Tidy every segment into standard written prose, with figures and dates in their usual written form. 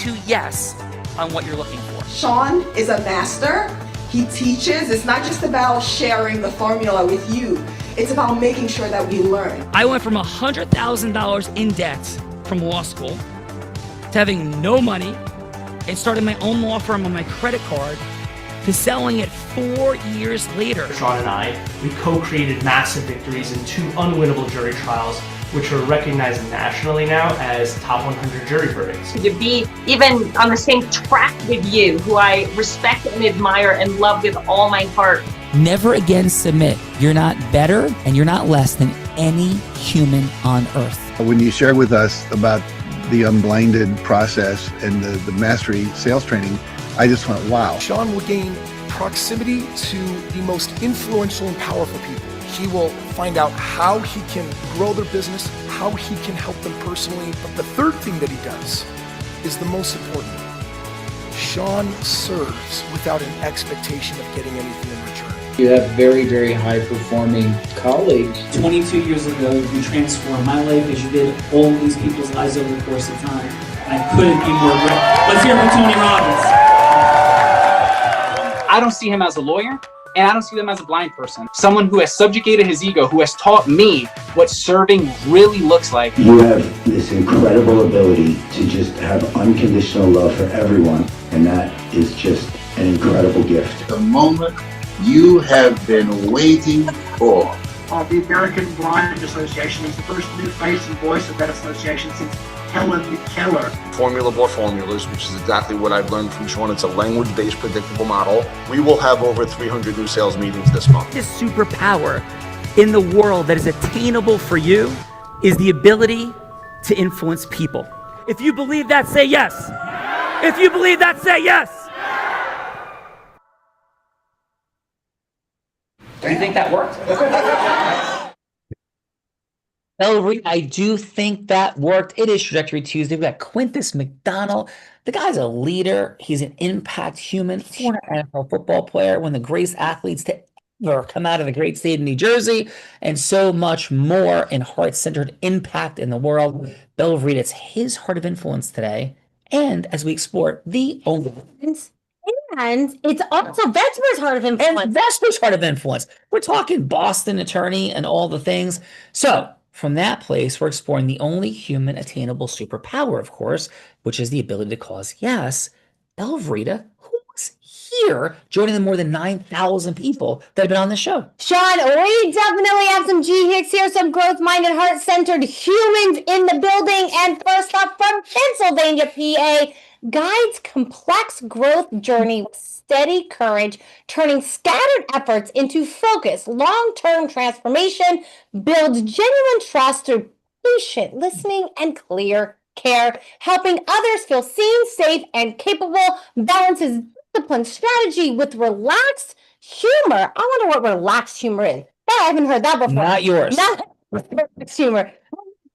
to yes on what you're looking for. Sean is a master. He teaches. It's not just about sharing the formula with you. It's about making sure that we learn. I went from $100,000 in debt from law school to having no money and starting my own law firm on my credit card to selling it 4 years later. Sean and I, we co-created massive victories in 2 unwinnable jury trials, which are recognized nationally now as top 100 jury verdicts. To be even on the same track with you, who I respect and admire and love with all my heart. Never again submit. You're not better and you're not less than any human on earth. When you shared with us about the unblinded process and the mastery sales training, I just went, wow. Sean will gain proximity to the most influential and powerful people. He will find out how he can grow their business, how he can help them personally. But the third thing that he does is the most important. Sean serves without an expectation of getting anything in return. You have very, very high-performing colleagues. 22 years ago, you transformed my life as you did all these people's lives over the course of time. And I couldn't be more grateful. Let's hear from Tony Robbins. I don't see him as a lawyer, and I don't see him as a blind person. Someone who has subjugated his ego, who has taught me what serving really looks like. You have this incredible ability to just have unconditional love for everyone, and that is just an incredible gift. The moment you have been waiting for. The American Blind Association is the first new face and voice of that association since Helen Keller. Formula for formulas, which is exactly what I've learned from Sean. It's a language-based predictable model. We will have over 300 new sales meetings this month. This superpower in the world that is attainable for you is the ability to influence people. If you believe that, say yes. If you believe that, say yes. Do you think that worked? Bella Reed, I do think that worked. It is Trajectory Tuesday. We've got Quintus McDonald. The guy's a leader. He's an impact human, former NFL football player, one of the greatest athletes to ever come out of the great state of New Jersey, and so much more in heart-centered impact in the world. Bella Reed, it's his heart of influence today. And as we explore the only and it's also Vesper's heart of influence. And Vesper's heart of influence. We're talking Boston attorney and all the things. So from that place, we're exploring the only human attainable superpower, of course, which is the ability to cause yes. Bella Rita, who was here joining the more than 9,000 people that have been on the show. Sean, we definitely have some G-Hicks here, some growth-minded, heart-centered humans in the building. And first up from Pennsylvania, PA, guides complex growth journey with steady courage, turning scattered efforts into focused, long-term transformation, builds genuine trust through patient listening and clear care, helping others feel seen, safe, and capable, balances disciplined strategy with relaxed humor. I wonder what relaxed humor is. I haven't heard that before. Not yours. Not relaxed humor.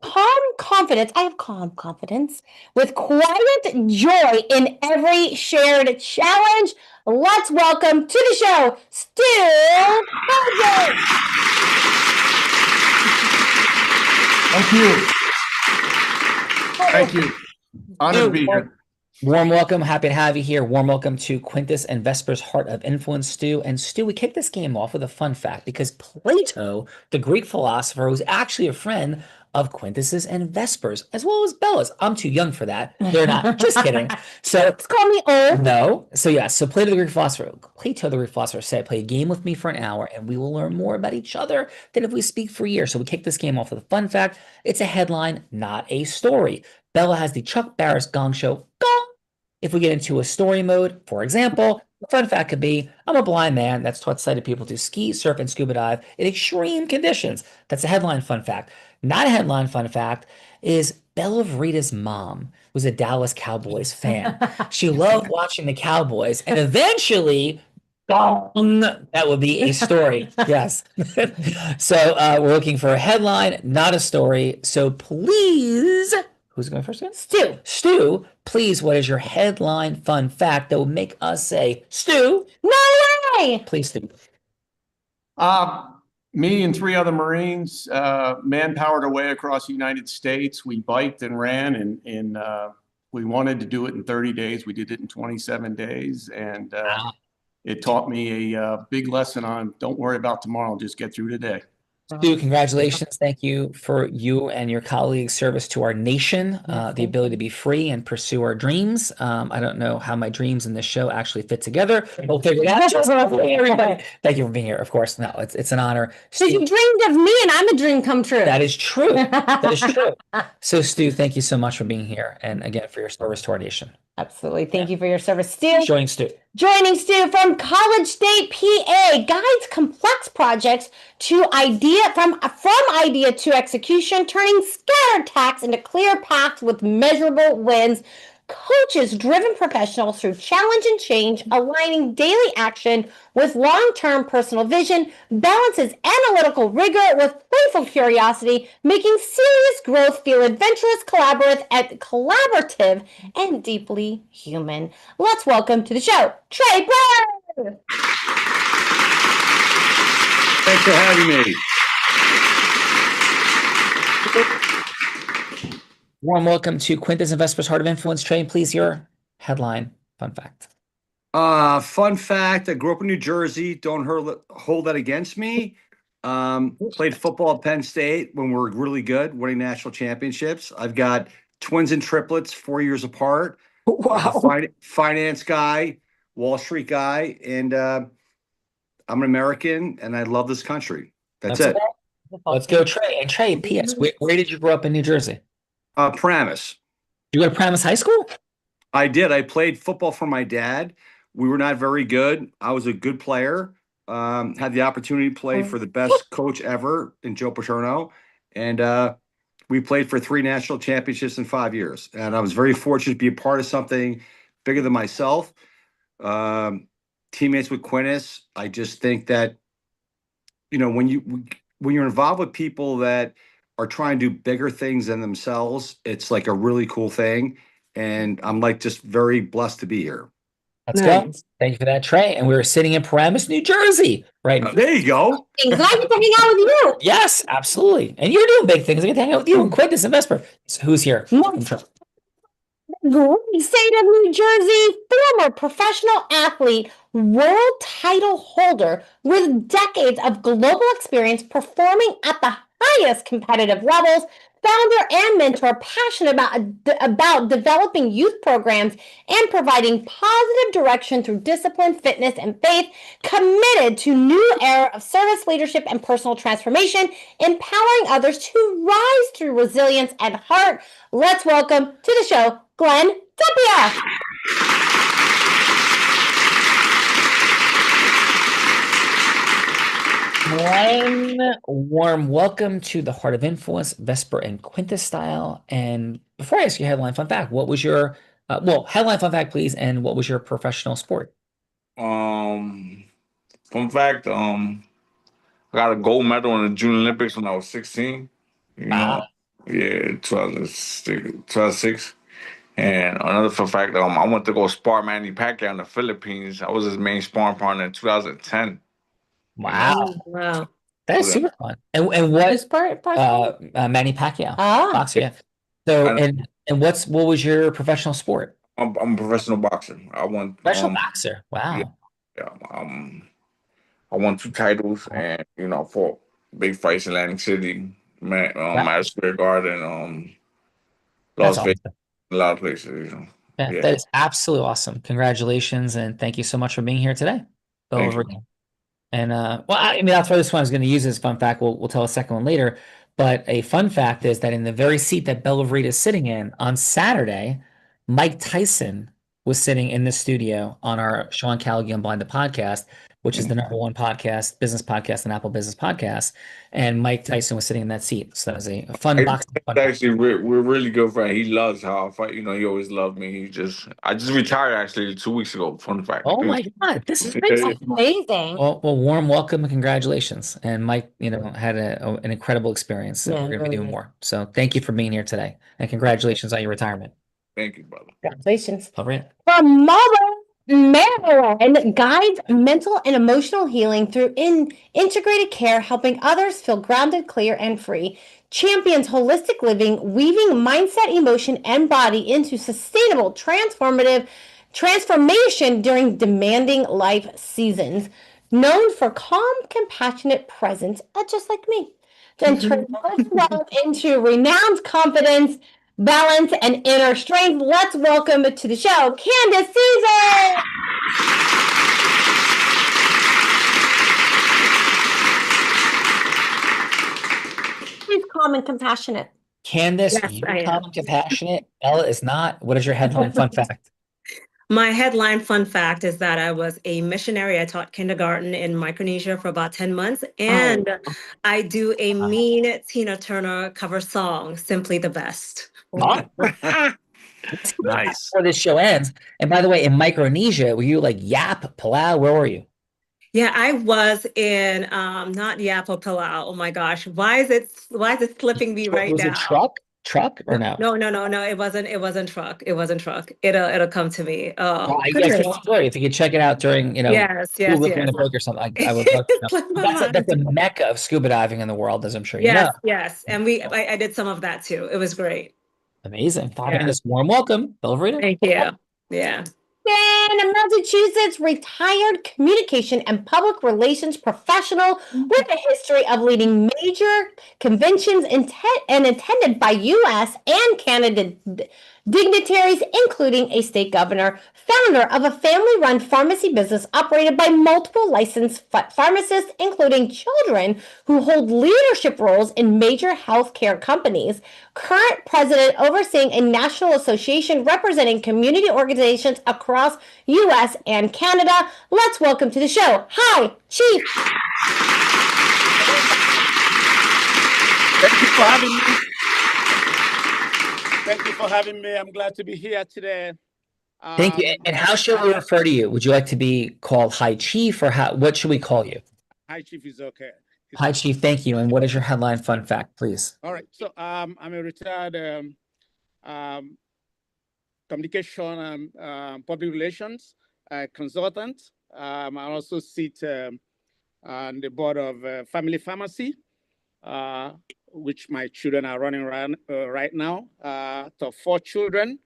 Calm confidence. I have calm confidence with quiet joy in every shared challenge. Let's welcome to the show, Stu Hodges. Thank you. Thank you. Honored to be here. Warm welcome. Happy to have you here. Warm welcome to Quintus and Vesper's Heart of Influence, Stu. And Stu, we kicked this game off with a fun fact because Plato, the Greek philosopher, was actually a friend of Quintus's and Vesper's, as well as Bella's. I'm too young for that. They're not. Just kidding. So call me old. No. So yeah. So Plato, the Greek philosopher, said, "Play a game with me for an hour, and we will learn more about each other than if we speak for years." So we kicked this game off with a fun fact. It's a headline, not a story. Bella has the Chuck Barris Gong Show. Gong. If we get into a story mode, for example, the fun fact could be, I'm a blind man that's taught sighted people to ski, surf, and scuba dive in extreme conditions. That's a headline fun fact. Not a headline fun fact is Bella Rita's mom was a Dallas Cowboys fan. She loved watching the Cowboys, and eventually, gong, that would be a story. Yes. So we're looking for a headline, not a story. So please, who's going first again? Stu. Stu, please, what is your headline fun fact that will make us say, Stu? No way! Please, Stu. Me and 3 other Marines manpowered our way across the United States. We biked and ran we wanted to do it in 30 days. We did it in 27 days. And it taught me a big lesson on don't worry about tomorrow, just get through today. Stu, congratulations. Thank you for you and your colleagues' service to our nation, the ability to be free and pursue our dreams. I don't know how my dreams and this show actually fit together. We'll figure it out. Just everybody. Thank you for being here. Of course, no, it's an honor. So you dreamed of me and I'm a dream come true. That is true. That is true. So Stu, thank you so much for being here. And again, for your service to our nation. Absolutely. Thank you for your service, Stu. Joining Stu from College State, PA, guides complex projects to idea from idea to execution, turning scattered tasks into clear paths with measurable wins. Coaches driven professionals through challenge and change, aligning daily action with long-term personal vision, balances analytical rigor with playful curiosity, making serious growth feel adventurous, collaborative, and deeply human. Let's welcome to the show, Trey Brown. Thanks for having me. Warm welcome to Quintus and Vesper's Heart of Influence. Trey, please, your headline fun fact. Fun fact, I grew up in New Jersey. Don't hold that against me. Played football at Penn State when we were really good, winning national championships. I've got twins and triplets, 4 years apart. Wow. Finance guy, Wall Street guy, and I'm an American, and I love this country. That's it. Let's go, Trey. And Trey, P.S., where did you grow up in New Jersey? Paramus. Did you go to Paramus High School? I did. I played football for my dad. We were not very good. I was a good player. Had the opportunity to play for the best coach ever in Joe Paterno. And we played for 3 national championships in 5 years. And I was very fortunate to be a part of something bigger than myself. Teammates with Quintus. I just think that, you know, when you're involved with people that are trying to do bigger things than themselves, it's like a really cool thing. And I'm like just very blessed to be here. Let's go. Thank you for that, Trey. And we were sitting in Paramus, New Jersey, right now. There you go. I get to hang out with you. Yes, absolutely. And you're doing big things. I get to hang out with you and Quintus and Vesper. So who's here? Great state of New Jersey, former professional athlete, world title holder with decades of global experience performing at the highest competitive levels, founder and mentor, passionate about developing youth programs and providing positive direction through discipline, fitness, and faith, committed to new era of service, leadership, and personal transformation, empowering others to rise through resilience and heart. Let's welcome to the show, Glenn Tapia. Glenn, warm welcome to the Heart of Influence, Vesper and Quintus style. And before I ask you headline fun fact, what was your headline fun fact, please, and what was your professional sport? Fun fact, I got a gold medal in the Junior Olympics when I was 16. You know, yeah, 2006. And another fun fact, I went to go spar Manny Pacquiao in the Philippines. I was his main sparring partner in 2010. Wow. Wow. That is super fun. And what is Manny Pacquiao? Boxer, yeah. So and what was your professional sport? I'm a professional boxer. I won professional boxer. Wow. Yeah. I won 2 titles and fought big fights in Atlantic City, Madison Square Garden, Las Vegas, a lot of places. Yeah, that is absolutely awesome. Congratulations and thank you so much for being here today. And that's why this one I was going to use as a fun fact. We'll tell a second one later. But a fun fact is that in the very seat that Bella Verita is sitting in on Saturday, Mike Tyson was sitting in the studio on our Sean Callaghan Unblinded podcast, which is the #1 podcast, business podcast, and Apple Business Podcast. And Mike Tyson was sitting in that seat. So that was a fun boxing. Actually, we're really good friends. He loves how I fight. He always loved me. I just retired actually 2 weeks ago. Fun fact. Oh my God, this is amazing. Well, warm welcome and congratulations. And Mike, had an incredible experience. And we're going to be doing more. So thank you for being here today, and congratulations on your retirement. Thank you, brother. Congratulations. All right. From Marlboro, Maryland, guides mental and emotional healing through integrated care, helping others feel grounded, clear, and free. champions holistic living, weaving mindset, emotion, and body into sustainable, transformation during demanding life seasons. Known for calm, compassionate presence, just like me, then transform into renowned confidence, balance, and inner strength. Let's welcome to the show, Candace Caesar. She's calm and compassionate. Candace, Yes, you're I calm am. and compassionate. Ella is not. What is your headline fun fact? My headline fun fact is that I was a missionary. I taught kindergarten in Micronesia for about 10 months, and I do a mean Tina Turner cover song, Simply the Best. Nice. Before this show ends. And by the way, in Micronesia, were you like Yap, Palau? Where were you? Yeah, I was in not Yapo Palau. Oh my gosh. Why is it slipping me right Was now? it truck or no? No. It wasn't truck. It wasn't truck. It'll come to me. Well, Oh, I goodness. guess if you could check it out during, Yes. Google during the break or something, I would love to know. Slipped my That's a mind. mecca of scuba diving in the world, as I'm sure you know. Yes. And I did some of that too. It was great. Amazing. This warm welcome, Belvrita. Thank you. Yeah. And a Massachusetts retired communication and public relations professional with a history of leading major conventions and attended by U.S. and Canada dignitaries, including a state governor, founder of a family-run pharmacy business operated by multiple licensed pharmacists, including children who hold leadership roles in major healthcare companies, current president overseeing a national association representing community organizations across U.S. and Canada. Let's welcome to the show. Hi, Chief. Thank you for having me. Thank you for having me. I'm glad to be here today. Thank you. And how should we refer to you? Would you like to be called High Chief, or what should we call you? High Chief is okay. Hi, Chief. Thank you. And what is your headline fun fact, please? All right. So I'm a retired communication and public relations consultant. I also sit on the board of Family Pharmacy, which my children are running around right now. So 4 children,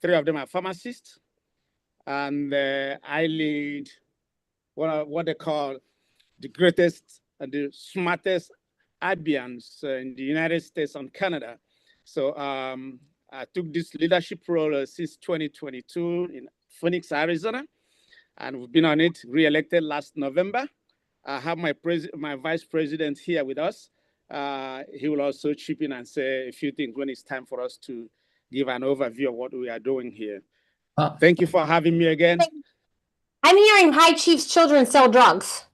3 of them are pharmacists. And I lead what they call the greatest and the smartest IBMs in the United States and Canada. So I took this leadership role since 2022 in Phoenix, Arizona, and we've been on it, re-elected last November. I have my vice president here with us. He will also chip in and say a few things when it's time for us to give an overview of what we are doing here. Thank you for having me again. I'm hearing High Chief's children sell drugs.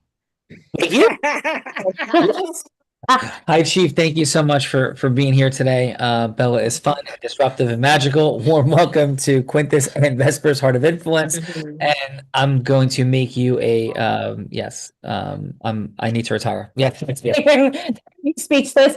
Hi, Chief. Thank you so much for being here today. Bella is fun, disruptive, and magical. Warm welcome to Quintus and Vesper's Heart of Influence. And I'm going to make you a yes. I need to retire. Yeah, Speechless.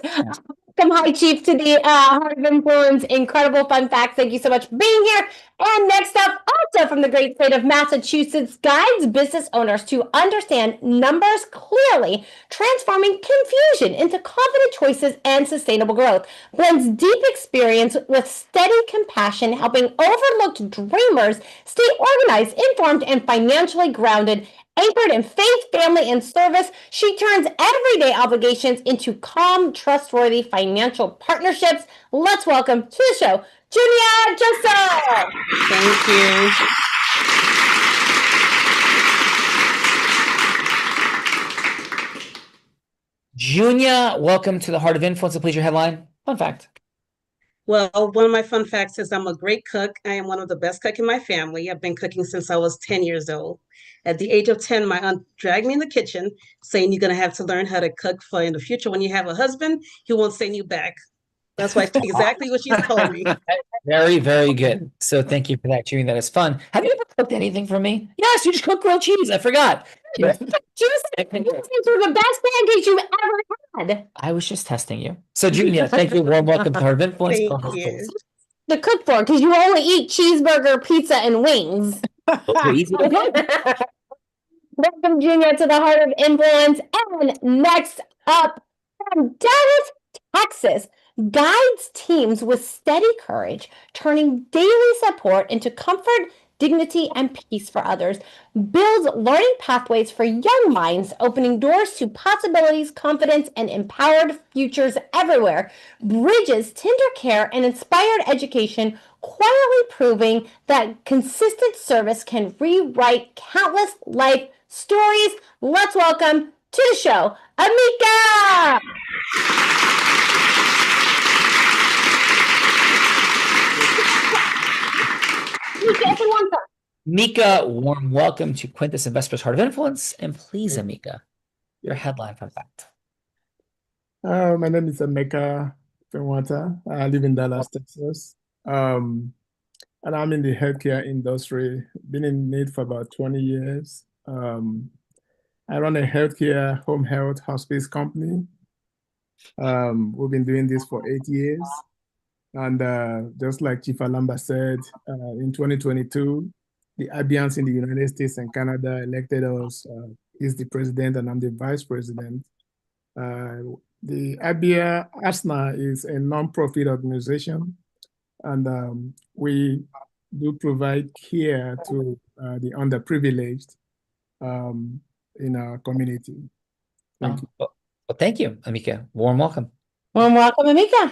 Welcome, High Chief, to the Heart of Influence. Incredible fun facts. Thank you so much for being here. And next up, also from the great state of Massachusetts, guides business owners to understand numbers clearly, transforming confusion into confident choices and sustainable growth. Blends deep experience with steady compassion, helping overlooked dreamers stay organized, informed, and financially grounded. Anchored in faith, family, and service, she turns everyday obligations into calm, trustworthy financial partnerships. Let's welcome to the show, Junia Joseph. Thank you. Junia, welcome to the Heart of Influence. Please, your headline. Fun fact. Well, one of my fun facts is I'm a great cook. I am one of the best cooks in my family. I've been cooking since I was 10 years old. At the age of 10, my aunt dragged me in the kitchen saying you're going to have to learn how to cook for in the future. When you have a husband, he won't send you back. That's exactly what she's told me. Very, very good. So thank you for that, Junia. That is fun. Have you ever cooked anything for me? Yes, you just cooked grilled cheese. I forgot. These are the best pancakes you've ever had. I was just testing you. So, Junia, thank you. Warm welcome to Heart of Influence. Thank you. To cook for, because you only eat cheeseburger, pizza, and wings. Welcome, Junia, to the Heart of Influence. And next up, from Dallas, Texas, guides teams with steady courage, turning daily support into comfort, dignity, and peace for others, builds learning pathways for young minds, opening doors to possibilities, confidence, and empowered futures everywhere, bridges tender care and inspired education, quietly proving that consistent service can rewrite countless life stories. Let's welcome to the show, Amika! Mika, warm welcome to Quintus and Vesper's Heart of Influence. And please, Amika, your headline fun fact. My name is Emeka Fenwata. I live in Dallas, Texas. And I'm in the healthcare industry, been in it for about 20 years. I run a healthcare home health hospice company. We've been doing this for 8 years. And just like Chief Alamba said, in 2022, the Abians in the United States and Canada elected us. He's the president and I'm the vice president. The Abia ASNA is a nonprofit organization, and we do provide care to the underprivileged in our community. Thank you. Well, thank you, Amika. Warm welcome. Warm welcome, Amika.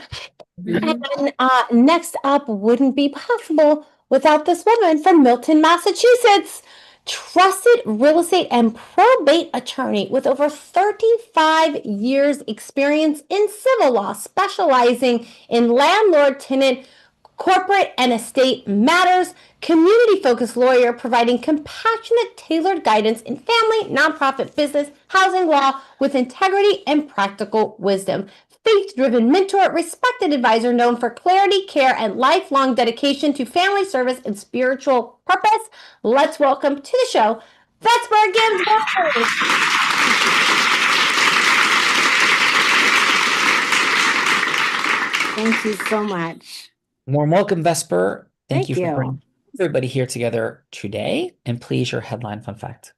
And next up wouldn't be possible without this woman from Milton, Massachusetts. Trusted real estate and probate attorney with over 35 years experience in civil law, specializing in landlord, tenant, corporate, and estate matters. Community-focused lawyer providing compassionate, tailored guidance in family, nonprofit, business, housing law with integrity and practical wisdom. Faith-driven mentor, respected advisor known for clarity, care, and lifelong dedication to family service and spiritual purpose. Let's welcome to the show, Vesper Ginsburg. Thank you so much. Warm welcome, Vesper. Thank you Thank for you. bringing everybody here together today. And please, your headline fun fact.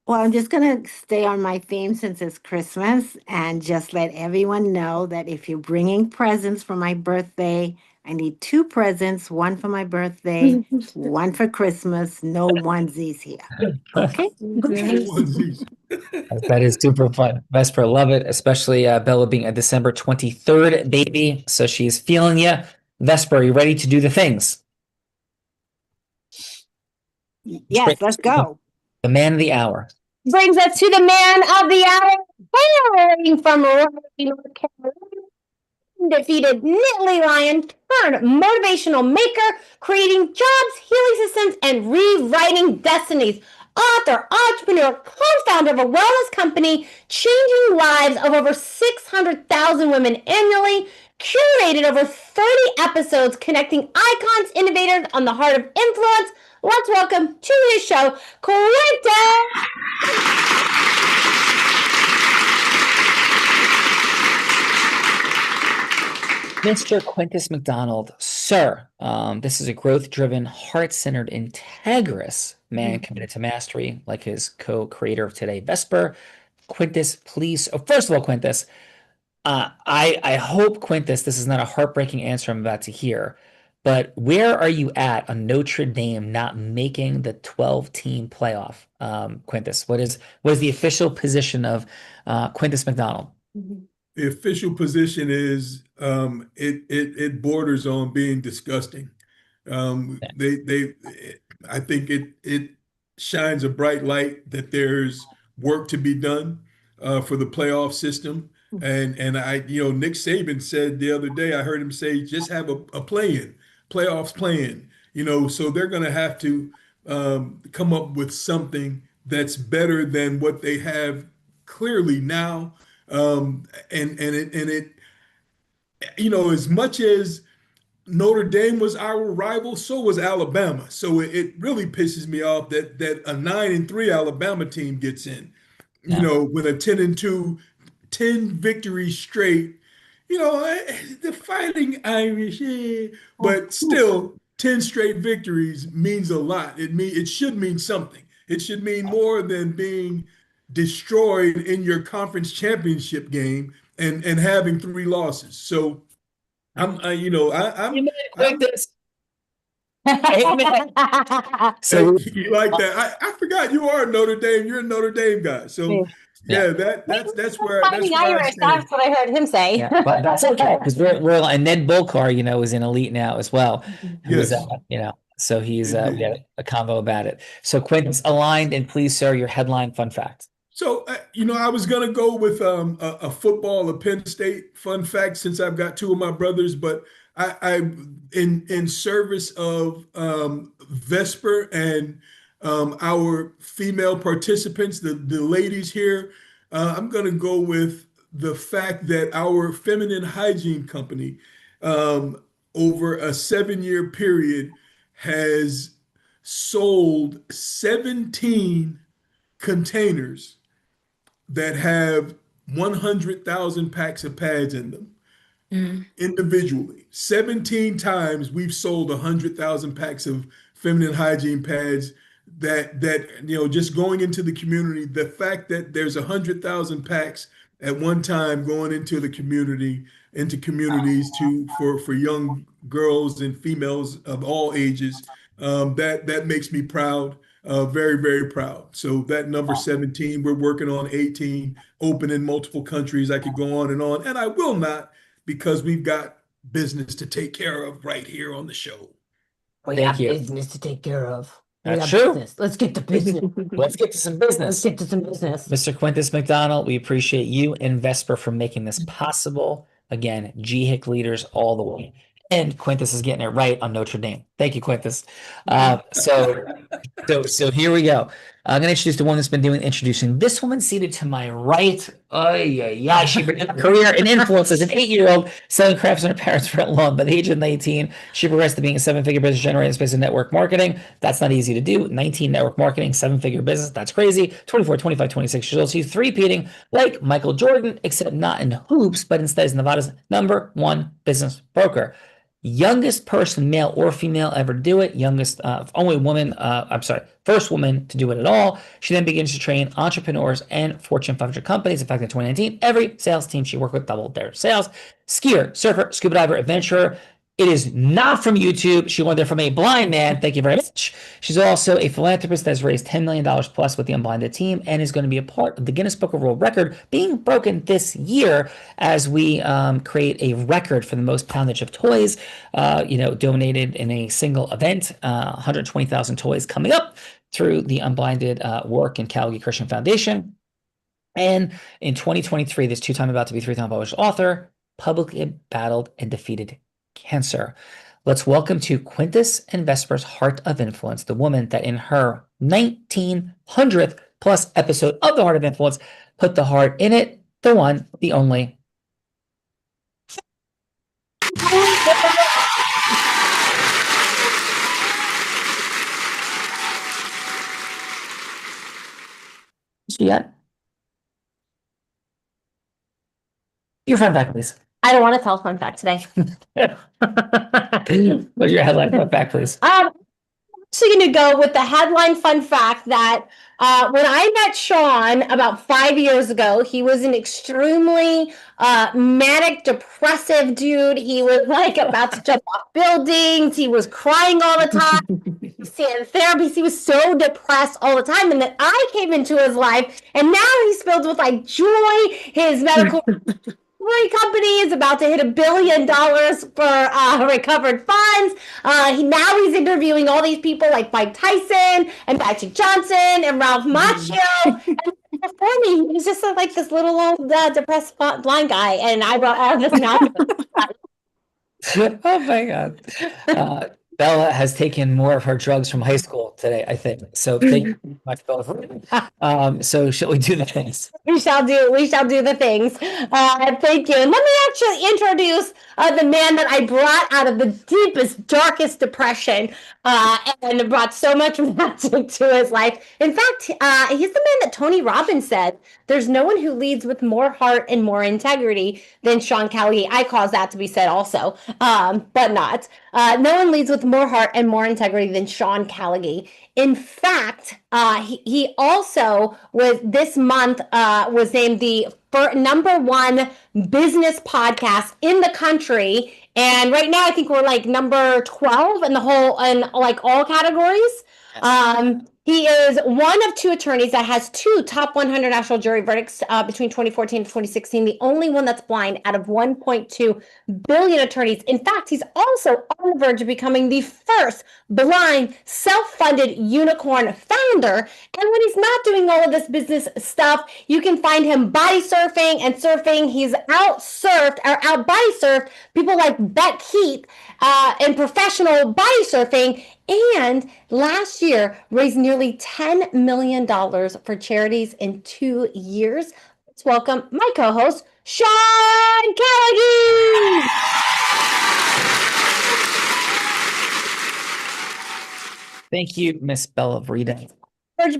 Well, I'm just going to stay on my theme since it's Christmas and just let everyone know that if you're bringing presents for my birthday, I need 2 presents, one for my birthday, one for Christmas, no onesies here. Okay? That is super fun. Vesper, love it, especially Bella being a December 23rd baby. So she's feeling you. Vesper, are you ready to do the things? Yes, let's go. The man of the hour. Brings us to the man of the hour, hailing from Raleigh, North Carolina, undefeated Nittany Lion turned motivational maker, creating jobs, healing systems, and rewriting destinies. Author, entrepreneur, co-founder of a wellness company, changing lives of over 600,000 women annually, curated over 30 episodes connecting icons, innovators on the heart of influence. Let's welcome to his show, Quintus. Mr. Quintus McDonald, sir, this is a growth-driven, heart-centered, integrous man committed to mastery, like his co-creator of today, Vesper. Quintus, please. Oh, first of all, Quintus, I hope, Quintus, this is not a heartbreaking answer I'm about to hear, but where are you at on Notre Dame not making the 12-team playoff? Quintus, what is the official position of Quintus McDonald? The official position is it borders on being disgusting. I think it shines a bright light that there's work to be done for the playoff system. And Nick Saban said the other day, I heard him say, just have a playoffs play-in, so they're going to have to come up with something that's better than what they have clearly now. As much as Notre Dame was our rival, so was Alabama. So it really pisses me off that a 9-3 Alabama team gets in, with a 10-2, 10 victories straight, the Fighting Irish, but still 10 straight victories means a lot. It should mean something. It should mean more than being destroyed in your conference championship game and having 3 losses. So I'm, you know, I'm. Quintus. So you like that? I forgot you are Notre Dame. You're a Notre Dame guy. So yeah, that's where I Fighting Irish, stand. that's what I heard him say. Yeah, but that's okay because we're and Ned Bolcar, you know, is in elite now as well. Who's Yes. you know, so he's we had a convo about it. So Quintus, aligned, and please, sir, your headline fun fact. So you know, I was gonna go with a football, a Penn State fun fact since I've got two of my brothers, but I in service of Vesper and our female participants, the ladies here, I'm gonna go with the fact that our feminine hygiene company, over a 7-year period, has sold 17 containers that have 100,000 packs of pads in them. Individually, 17 times we've sold 100,000 packs of feminine hygiene pads. That you know, just going into the community, the fact that there's 100,000 packs at one time going into the community, into communities for young girls and females of all ages, that makes me proud. Very, very proud. So that number 17, we're working on 18, open in multiple countries. I could go on, and I will not, because we've got business to take care of right here on the show. We Thank have you. business to take care of. We That's have true. business. Let's get to business. Let's get to some business. Let's get to some business. Mr. Quintus McDonald, we appreciate you and Vesper for making this possible. Again, GHIC leaders all the way. And Quintus is getting it right on Notre Dame. Thank you, Quintus. So here we go. I'm going to introduce the woman that's been introducing this woman seated to my right. She began a career in influence as an 8-year-old selling crafts on her parents' front lawn. By the age of 19, she progressed to being a 7-figure business generator in the space of network marketing. That's not easy to do. 19 network marketing, 7-figure business. That's crazy. 24, 25, 26 years old. She's three-peating like Michael Jordan, except not in hoops, but instead is Nevada's #1 business broker. Youngest person, male or female, ever do it. Youngest, only woman, first woman to do it at all. She then begins to train entrepreneurs and Fortune 500 companies. In fact, in 2019, every sales team she worked with doubled their sales. Skier, surfer, scuba diver, adventurer. It is not from YouTube. She learned there from a blind man. Thank you very much. She's also a philanthropist that has raised $10 million plus with the Unblinded team and is going to be a part of the Guinness Book of World Record being broken this year as we create a record for the most poundage of toys, donated in a single event. 120,000 toys coming up through the Unblinded work and Calgary Christian Foundation. And in 2023, this two-time about to be three-time published author publicly battled and defeated cancer. Let's welcome to Quintus and Vesper's Heart of Influence, the woman that in her 1900th plus episode of the Heart of Influence put the heart in it, the one, the only. Yet. Your fun fact, please. I don't want to tell a fun fact today. What's your headline fun fact, please? I'm actually going to go with the headline fun fact that when I met Sean about 5 years ago, he was an extremely manic, depressive dude. He was like about to jump off buildings. He was crying all the time. He was in therapy. He was so depressed all the time. And then I came into his life, and now he's filled with like joy. His medical company is about to hit $1 billion for recovered funds. Now he's interviewing all these people like Mike Tyson and Magic Johnson and Ralph Macchio. And before me, he's just like this little old depressed blind guy. And I brought out this now. Oh my God. Bella has taken more of her drugs from high school today, I think. So thank you very much, Bella. So shall we do the things? We shall do the things. Thank you. And let me actually introduce the man that I brought out of the deepest, darkest depression and brought so much magic to his life. In fact, he's the man that Tony Robbins said, there's no one who leads with more heart and more integrity than Sean Callagy. I cause that to be said also, but not. No one leads with more heart and more integrity than Sean Callagy. In fact, he also was this month was named the #1 business podcast in the country And right now, I think we're like number 12 in the whole, in like all categories. He is one of two attorneys that has two top 100 national jury verdicts between 2014 and 2016, the only one that's blind out of 1.2 billion attorneys. In fact, he's also on the verge of becoming the first blind, self-funded unicorn founder. And when he's not doing all of this business stuff, you can find him body surfing and surfing. He's out body surfed people like Beck Heath in professional body surfing. And last year raised nearly $10 million for charities in 2 years. Let's welcome my co-host, Sean Callagy. Thank you, Miss Bella Vreda.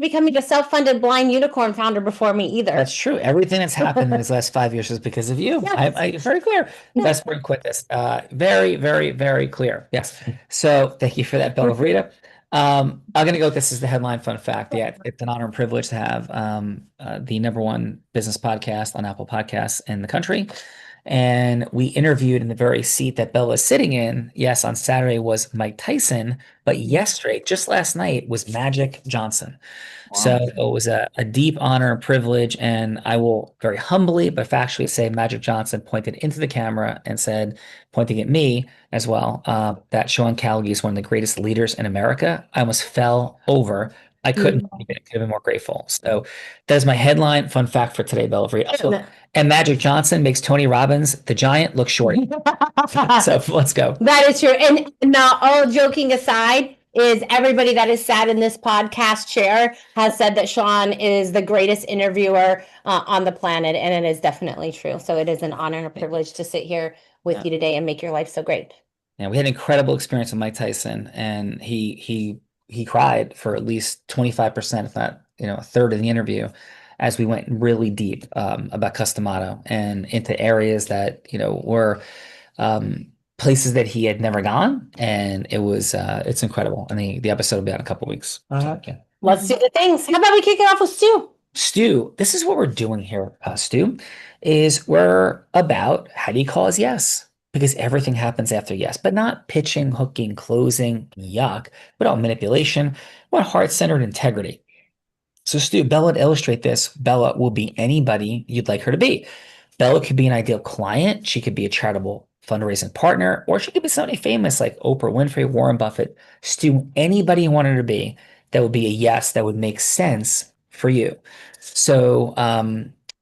Becoming a self-funded blind unicorn founder before me either. That's true. Everything that's happened in these last 5 years is because of you. Yes. I very clear. Let's bring quickness. Very, very, very clear. Yes. So thank you for that, Bella Vreda. I'm going to go with this as the headline fun fact. Yeah, it's an honor and privilege to have the #1 business podcast on Apple Podcasts in the country. And we interviewed in the very seat that Bella is sitting in. Yes, on Saturday was Mike Tyson, but yesterday, just last night, was Magic Johnson. Wow. So it was a deep honor and privilege. And I will very humbly but factually say Magic Johnson pointed into the camera and said, pointing at me as well, that Sean Callagy is one of the greatest leaders in America. I almost fell over. I couldn't have been more grateful. So that's my headline fun fact for today, Bella Vreda. And Magic Johnson makes Tony Robbins, the giant, look short. So let's go. That is true. And now, all joking aside, is everybody that is sat in this podcast chair has said that Sean is the greatest interviewer on the planet, and it is definitely true. So it is an honor and a privilege to sit here with you today and make your life so great. Yeah, we had an incredible experience with Mike Tyson, and he cried for at least 25%, if not, a third of the interview, as we went really deep about Customato and into areas that, were places that he had never gone. And it was, it's incredible. And the episode will be out in a couple of weeks. Let's do the things. How about we kick it off with Stu? Stu, this is what we're doing here, Stu, is we're about how do you call us yes? Because everything happens after yes, but not pitching, hooking, closing, yuck, but all manipulation. We want heart-centered integrity. So Stu, Bella, to illustrate this, Bella will be anybody you'd like her to be. Bella could be an ideal client. She could be a charitable fundraising partner, or she could be somebody famous like Oprah Winfrey, Warren Buffett. Stu, anybody you want her to be, that would be a yes, that would make sense for you. So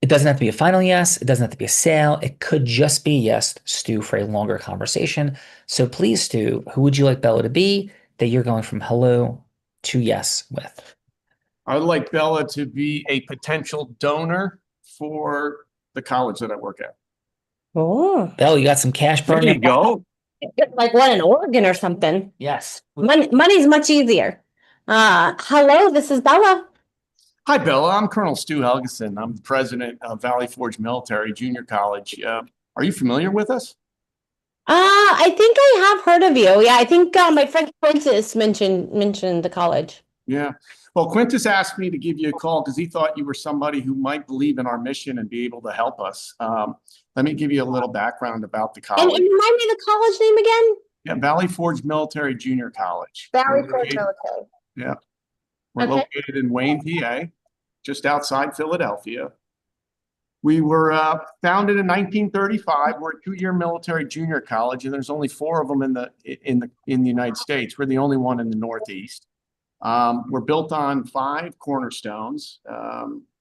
it doesn't have to be a final yes. It doesn't have to be a sale. It could just be yes, Stu, for a longer conversation. So please, Stu, who would you like Bella to be that you're going from hello to yes with? I would like Bella to be a potential donor for the college that I work at. Oh, Bella, you got some cash burning. There you go. Like what, an Oregon or something? Yes. Money's much easier. Hello, this is Bella. Hi, Bella. I'm Colonel Stu Helgeson. I'm the president of Valley Forge Military Junior College. Are you familiar with us? I think I have heard of you. Yeah, I think my friend Quintus mentioned the college. Yeah. Well, Quintus asked me to give you a call because he thought you were somebody who might believe in our mission and be able to help us. Let me give you a little background about the college. And remind me the college name again? Yeah, Valley Forge Military Junior College. Valley Forge Military. Yeah. We're located in Wayne, PA, just outside Philadelphia. We were founded in 1935. We're a 2-year military junior college, and there's only 4 of them in the United States. We're the only one in the Northeast. We're built on 5 cornerstones: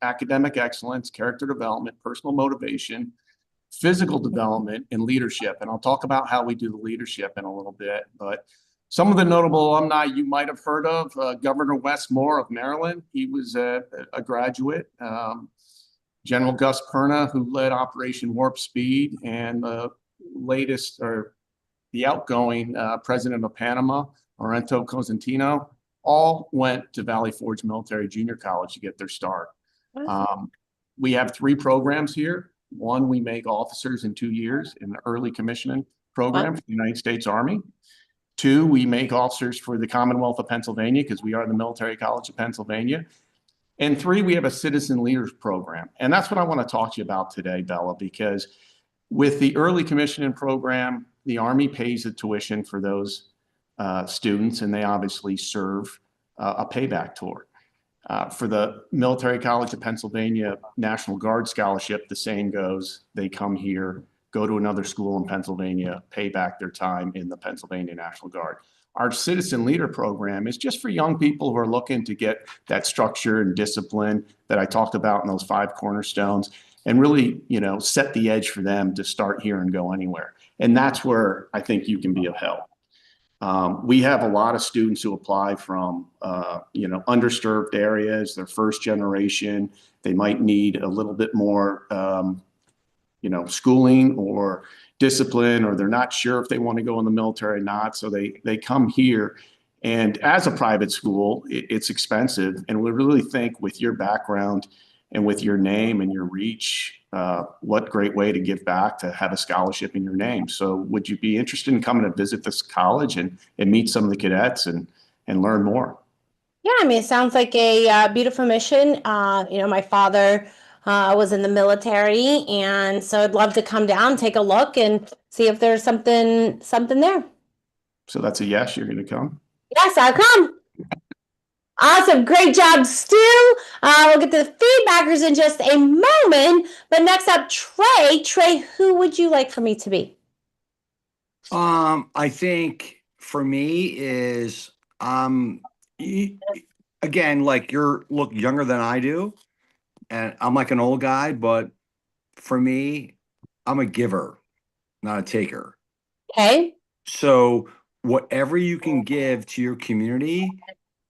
academic excellence, character development, personal motivation, physical development, and leadership. And I'll talk about how we do the leadership in a little bit. But some of the notable alumni you might have heard of: Governor Wes Moore of Maryland. He was a graduate. General Gus Perna, who led Operation Warp Speed, and the outgoing president of Panama, Laurento Cosentino, all went to Valley Forge Military Junior College to get their start. We have 3 programs here. One, we make officers in 2 years in the early commissioning program for the United States Army. 2, we make officers for the Commonwealth of Pennsylvania, because we are the Military College of Pennsylvania. And 3, we have a citizen leaders program. And that's what I want to talk to you about today, Bella, because with the early commissioning program, the Army pays the tuition for those students, and they obviously serve a payback tour. For the Military College of Pennsylvania National Guard Scholarship, the saying goes, they come here, go to another school in Pennsylvania, pay back their time in the Pennsylvania National Guard. Our Citizen Leader program is just for young people who are looking to get that structure and discipline that I talked about in those 5 cornerstones, and really, you know, set the edge for them to start here and go anywhere. And that's where I think you can be of help. We have a lot of students who apply from, you know, underserved areas. They're first generation. They might need a little bit more, you know, schooling or discipline, or they're not sure if they want to go in the military or not. So they come here. And as a private school, it's expensive. And we really think with your background and with your name and your reach, what great way to give back to have a scholarship in your name. So would you be interested in coming to visit this college and meet some of the cadets and learn more? Yeah, I mean, it sounds like a beautiful mission. You know, my father was in the military, and so I'd love to come down, take a look, and see if there's something there. So that's a yes, you're going to come? Yes, I'll come. Awesome. Great job, Stu. We'll get to the feedbackers in just a moment. But next up, Trey. Trey, who would you like for me to be? I think for me is again, like you look younger than I do, and I'm like an old guy, but for me, I'm a giver, not a taker. Okay. So whatever you can give to your community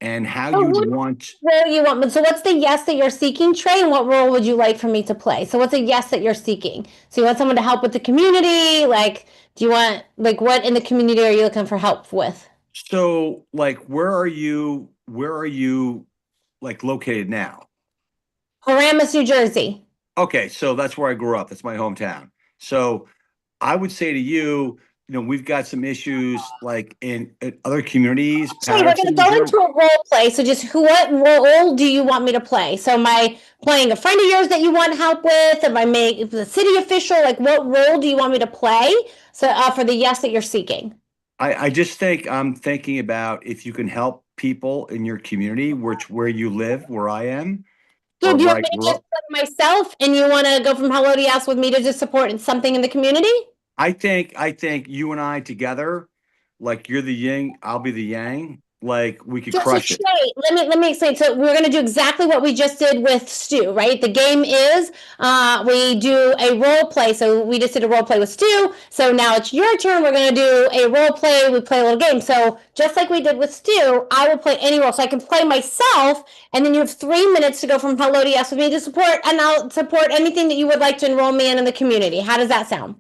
and how So you what want. role you want? So what's the yes that you're seeking, Trey? And what role would you like for me to play? So what's a yes that you're seeking? So you want someone to help with the community? Like, do you want, like, what in the community are you looking for help with? So like, where are you like located now? Paramus, New Jersey. Okay, so that's where I grew up. That's my hometown. So I would say to you, you know, we've got some issues like in other communities. Actually, we're going to go into a role play. So just what role do you want me to play? So am I playing a friend of yours that you want help with? Am I the city official? Like, what role do you want me to play? So for the yes that you're seeking. I just think I'm thinking about if you can help people in your community, where you live, where I am. Yeah, or do you where want I me to grew just up. play myself and you want to go from hello to yes with me to just support something in the community? I think you and I together, like you're the yin, I'll be the yang. Like we could crush it. Trey, let me explain. So we're going to do exactly what we just did with Stu, right? The game is we do a role play. So we just did a role play with Stu. So now it's your turn. We're going to do a role play. We play a little game. So just like we did with Stu, I will play any role. So I can play myself, and then you have 3 minutes to go from hello to yes with me to support, and I'll support anything that you would like to enroll me in the community. How does that sound?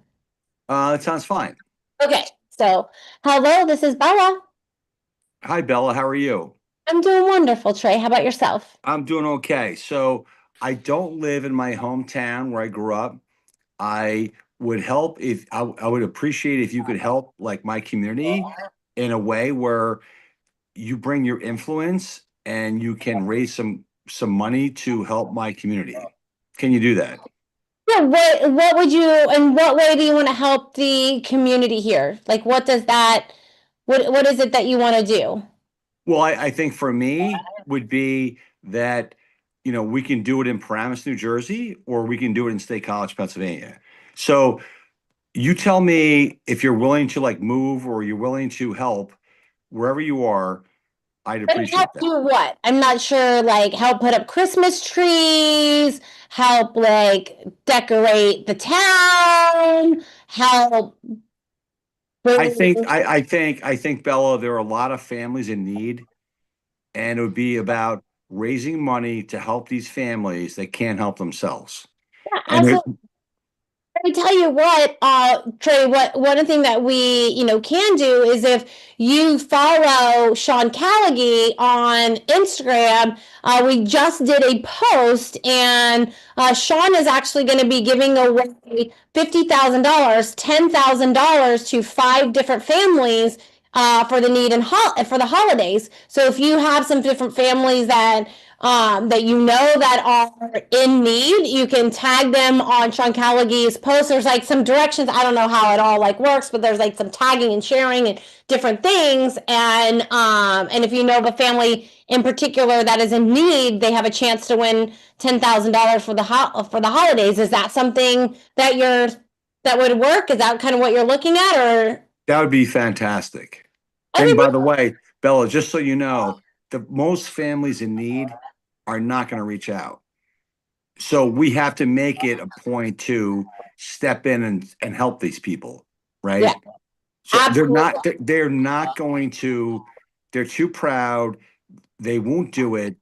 That sounds fine. Okay. So hello, this is Bella. Hi, Bella. How are you? I'm doing wonderful, Trey. How about yourself? I'm doing okay. So I don't live in my hometown where I grew up. I would help if I would appreciate if you could help like my community in a way where you bring your influence and you can raise some money to help my community. Can you do that? Yeah, what would you, in what way do you want to help the community here? Like, what does that, what is it that you want to do? Well, I think for me would be that, you know, we can do it in Paramus, New Jersey, or we can do it in State College, Pennsylvania. So you tell me if you're willing to like move or you're willing to help wherever you are. I'd appreciate help that. do what? I'm not sure, like help put up Christmas trees, help like decorate the town, help. I think Bella, there are a lot of families in need, and it would be about raising money to help these families that can't help themselves. Yeah, And absolutely. Let me tell you what, Trey, one thing that we, can do is if you follow Sean Callaghy on Instagram, we just did a post, and Sean is actually going to be giving away $50,000, $10,000 to 5 different families for the need and for the holidays. So if you have some different families that that you know that are in need, you can tag them on Sean Callaghan's post. There's like some directions. I don't know how it all like works, but there's like some tagging and sharing and different things. And if you know of a family in particular that is in need, they have a chance to win $10,000 for the holidays. Is that something that that would work? Is that kind of what you're looking at, or? That would be fantastic. And by the way, Bella, just so you know, the most families in need are not going to reach out. So we have to make it a point to step in and help these people, right? Yeah, so absolutely. they're not going to, they're too proud. They won't do it.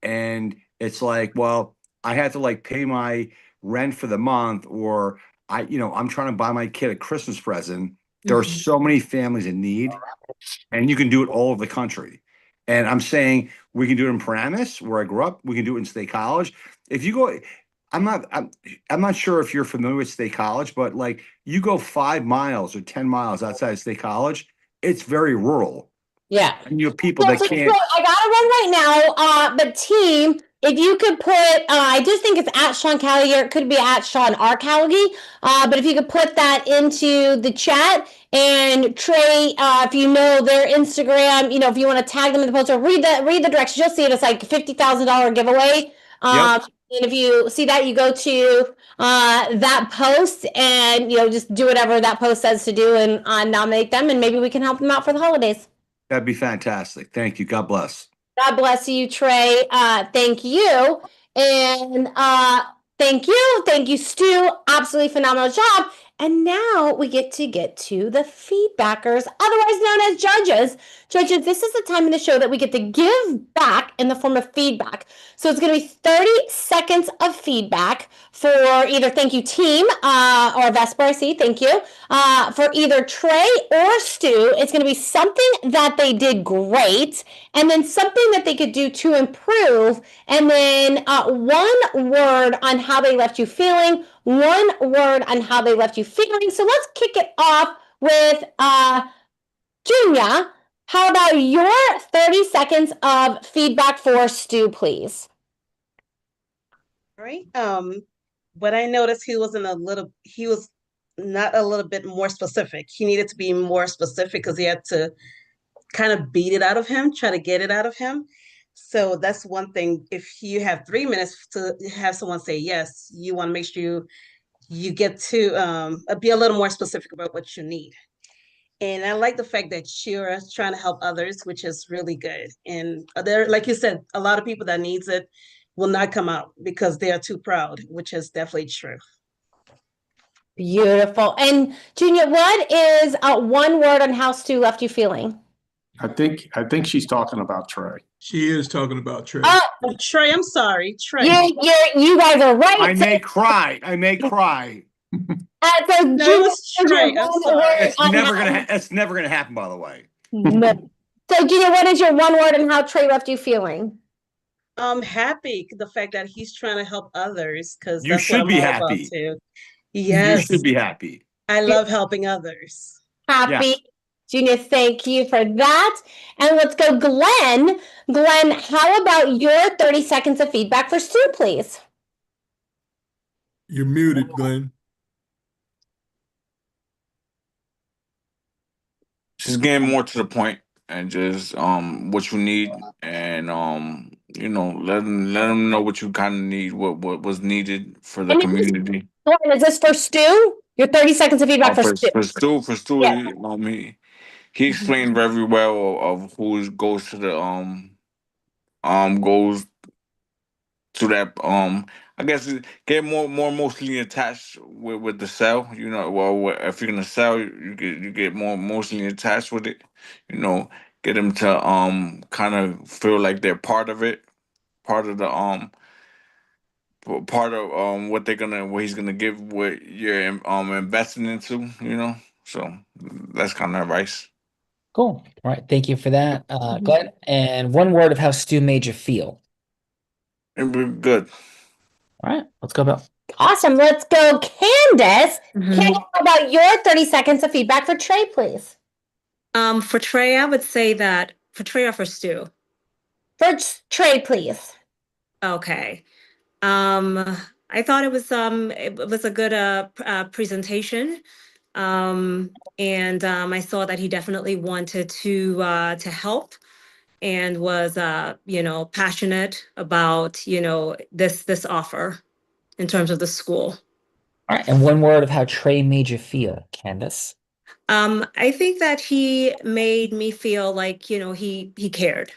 And it's like, well, I have to like pay my rent for the month, or I'm trying to buy my kid a Christmas present. There are so many families in need, and you can do it all over the country. And I'm saying we can do it in Paramus, where I grew up. We can do it in State College. If you go, I'm not sure if you're familiar with State College, but like you go 5 miles or 10 miles outside of State College, it's very rural. Yeah. And you have people that can't. I gotta run right now. But team, if you could put, I just think it's at Sean Callaghan, it could be at Sean R. Callaghan. But if you could put that into the chat, and Trey, if you know their Instagram, if you want to tag them in the post or read the directions, you'll see it. It's like $50,000 giveaway. Yep. And if you see that, you go to that post and just do whatever that post says to do and nominate them, and maybe we can help them out for the holidays. That'd be fantastic. Thank you. God bless. God bless you, Trey. Thank you. And thank you, Stu. Absolutely phenomenal job. And now we get to the feedbackers, otherwise known as judges. Judges, this is the time in the show that we get to give back in the form of feedback. So it's going to be 30 seconds of feedback for either thank you team or Vesper, I see, thank you, for either Trey or Stu. It's going to be something that they did great, and then something that they could do to improve, and then one word on how they left you feeling, one word on how they left you feeling. So let's kick it off with Junia. How about your 30 seconds of feedback for Stu, please? All right. What I noticed, he was not a little bit more specific. He needed to be more specific because he had to kind of beat it out of him, try to get it out of him. So that's one thing. If you have 3 minutes to have someone say yes, you want to make sure you get to be a little more specific about what you need. And I like the fact that you're trying to help others, which is really good. And there, like you said, a lot of people that needs it will not come out because they are too proud, which is definitely true. Beautiful. And Junia, what is one word on how Stu left you feeling? I think she's talking about Trey. She is talking about Trey. Oh, Trey, I'm sorry, Trey. You guys are right. I may cry. So No, it's Trey. I'm sorry. It's never gonna happen, by the way. So Junia, what is your one word on how Trey left you feeling? I'm happy the fact that he's trying to help others, because You should be happy. Yes, You should be happy. I love helping others. Happy. Yeah. Junia, thank you for that. And let's go Glenn. Glenn, how about your 30 seconds of feedback for Stu, please? You're muted, Glenn. Just getting more to the point and just what you need, and let them know what you kind of need, what was needed for the community. Glenn, is this for Stu? Your 30 seconds of feedback for Stu. For Stu, yeah. He explained very well of who goes to the goes to that I guess get more mostly attached with the cell. Well, if you're gonna sell, you get more mostly attached with it. Get them to kind of feel like they're part of it, part of the what he's gonna give, what you're investing into. So that's kind of advice. Cool. All right. Thank you for that, Glenn. And one word of how Stu made you feel. Good. All right. Let's go, Bill. Awesome. Let's go Candace. Candace, how about your 30 seconds of feedback for Trey, please? For Trey, I would say that for Trey or for Stu? For Trey, please. Okay. I thought it was a good presentation. And I saw that he definitely wanted to help and was passionate about this offer in terms of the school. All right, and one word of how Trey made you feel, Candace. I think that he made me feel like he cared.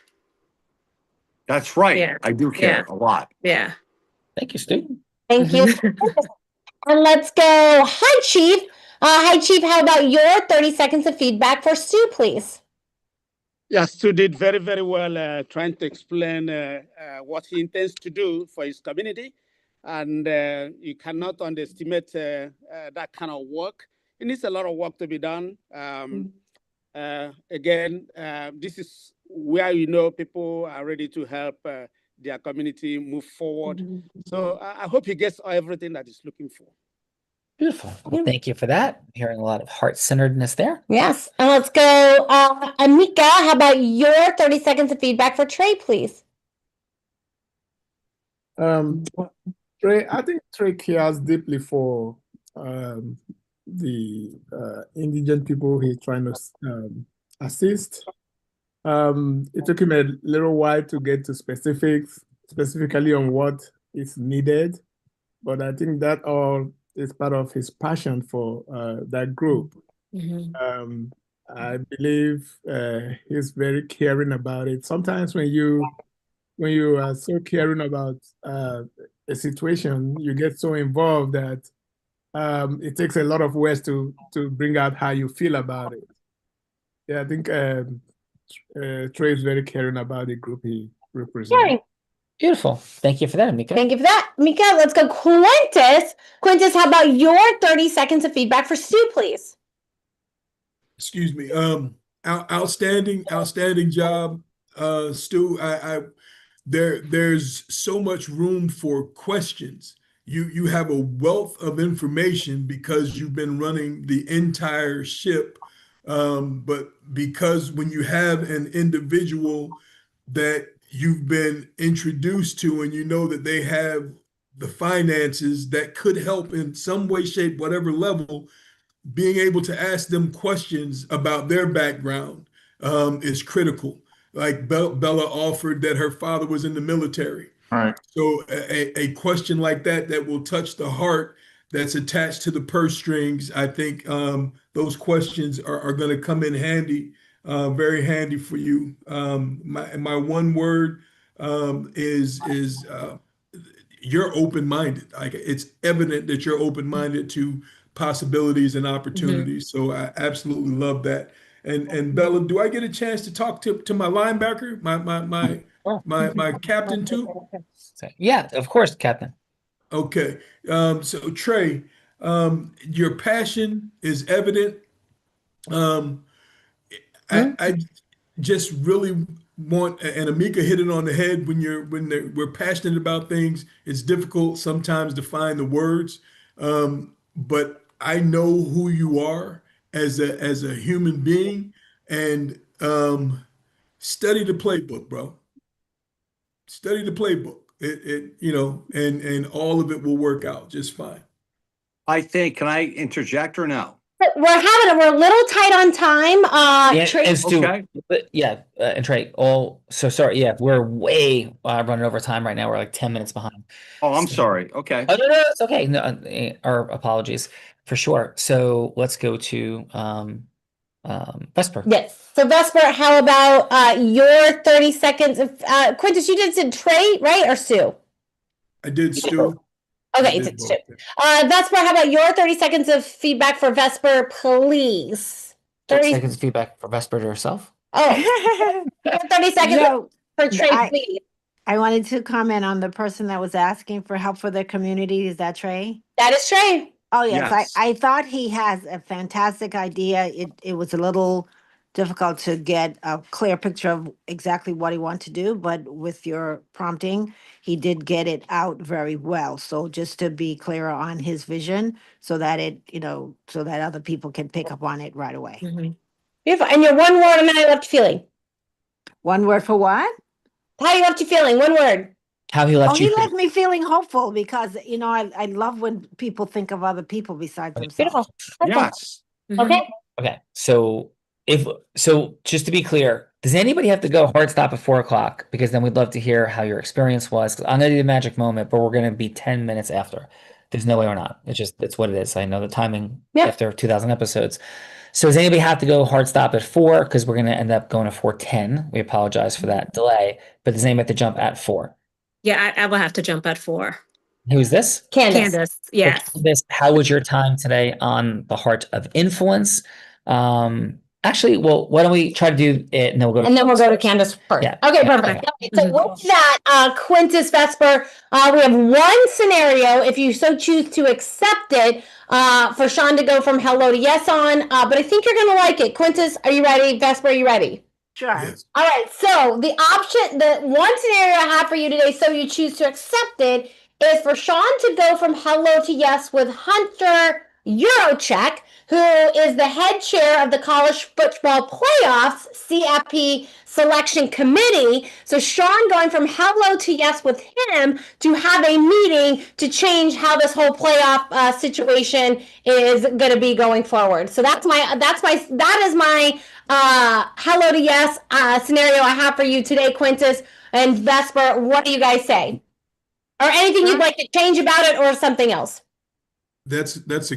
That's right. Yeah. I do care a lot. Yeah. Thank you, Stu. Thank you. And let's go. Hi, Chief. Hi, Chief. How about your 30 seconds of feedback for Stu, please? Yeah, Stu did very, very well trying to explain what he intends to do for his community. And you cannot underestimate that kind of work. It needs a lot of work to be done. Again, this is where people are ready to help their community move forward. So I hope he gets everything that he's looking for. Beautiful. Well, thank you for that. Hearing a lot of heart-centeredness there. Yes. And let's go. Amika, how about your 30 seconds of feedback for Trey, please? Trey, I think Trey cares deeply for the indigent people he's trying to assist. It took him a little while to get to specifically on what is needed, but I think that all is part of his passion for that group. I believe he's very caring about it. Sometimes when you are so caring about a situation, you get so involved that it takes a lot of words to bring out how you feel about it. Yeah, I think Trey is very caring about the group he represents. Caring. Beautiful. Thank you for that, Amika. Thank you for that. Mika, let's go. Quintus. Quintus, how about your 30 seconds of feedback for Stu, please? Excuse me. Outstanding job, Stu. There's so much room for questions. You have a wealth of information because you've been running the entire ship. But because when you have an individual that you've been introduced to and you know that they have the finances that could help in some way, shape, whatever level, being able to ask them questions about their background is critical. Like Bella offered that her father was in the military. Right. So a question like that will touch the heart that's attached to the purse strings. I think those questions are going to come in handy, very handy for you. My one word is you're open-minded. Like it's evident that you're open-minded to possibilities and opportunities. So I absolutely love that. And Bella, do I get a chance to talk to my linebacker, my captain too? Yeah, of course, Captain. Okay. So Trey, your passion is evident. I just really want, and Amika hit it on the head, when we're passionate about things, it's difficult sometimes to find the words. But I know who you are as a human being, and study the playbook, bro. Study the playbook. And all of it will work out just fine. I think, can I interject or no? We're a little tight on time. Trey, And Stu, and Trey, so sorry. Yeah, we're way running over time right now. We're like 10 minutes behind. Oh, I'm sorry. Okay. Oh, no, it's okay. No, our apologies for sure. So let's go to Vesper. Yes. So Vesper, how about your 30 seconds of Quintus, you did Trey, right? Or Stu? I did Stu. Okay, it's Stu. Vesper, how about your 30 seconds of feedback for Vesper, please? 30 seconds of feedback for Vesper to herself. Oh, 30 seconds for Trey, please. I wanted to comment on the person that was asking for help for their community. Is that Trey? That is Trey. Oh, yes. Yes. I thought he has a fantastic idea. It was a little difficult to get a clear picture of exactly what he wanted to do, but with your prompting, he did get it out very well. So just to be clearer on his vision so that so that other people can pick up on it right away. Beautiful. And your one word on how you left you feeling. One word for what? How you left you feeling, one word. How he left he you. left me feeling hopeful because, I love when people think of other people besides themselves. Yes. Okay. Okay, so just to be clear, does anybody have to go hard stop at 4 o'clock? Because then we'd love to hear how your experience was. 'Cause I'm gonna do the magic moment, but we're gonna be 10 minutes after. There's no way we're not. It's what it is. I know the timing after 2,000 episodes. So does anybody have to go hard stop at 4? Because we're gonna end up going to 4:10. We apologize for that delay. But does anybody have to jump at 4? Yeah, I will have to jump at 4. Who is this? Candace, yes. How was your time today on the Heart of Influence? Actually, well, why don't we try to do it and then we'll go to Candace first. Yeah. Okay, perfect. Okay, so with that, Quintus Vesper, we have one scenario, if you so choose to accept it, for Sean to go from hello to yes on, but I think you're gonna like it. Quintus, are you ready? Vesper, are you ready? Sure. All right, so the one scenario I have for you today, so you choose to accept it, is for Sean to go from hello to yes with Hunter Yurachek, who is the head chair of the College Football Playoffs CFP Selection Committee. So Sean going from hello to yes with him to have a meeting to change how this whole playoff situation is going to be going forward. So that is my hello to yes scenario I have for you today, Quintus and Vesper. What do you guys say? Or anything you'd like to change about it, or something else? That's a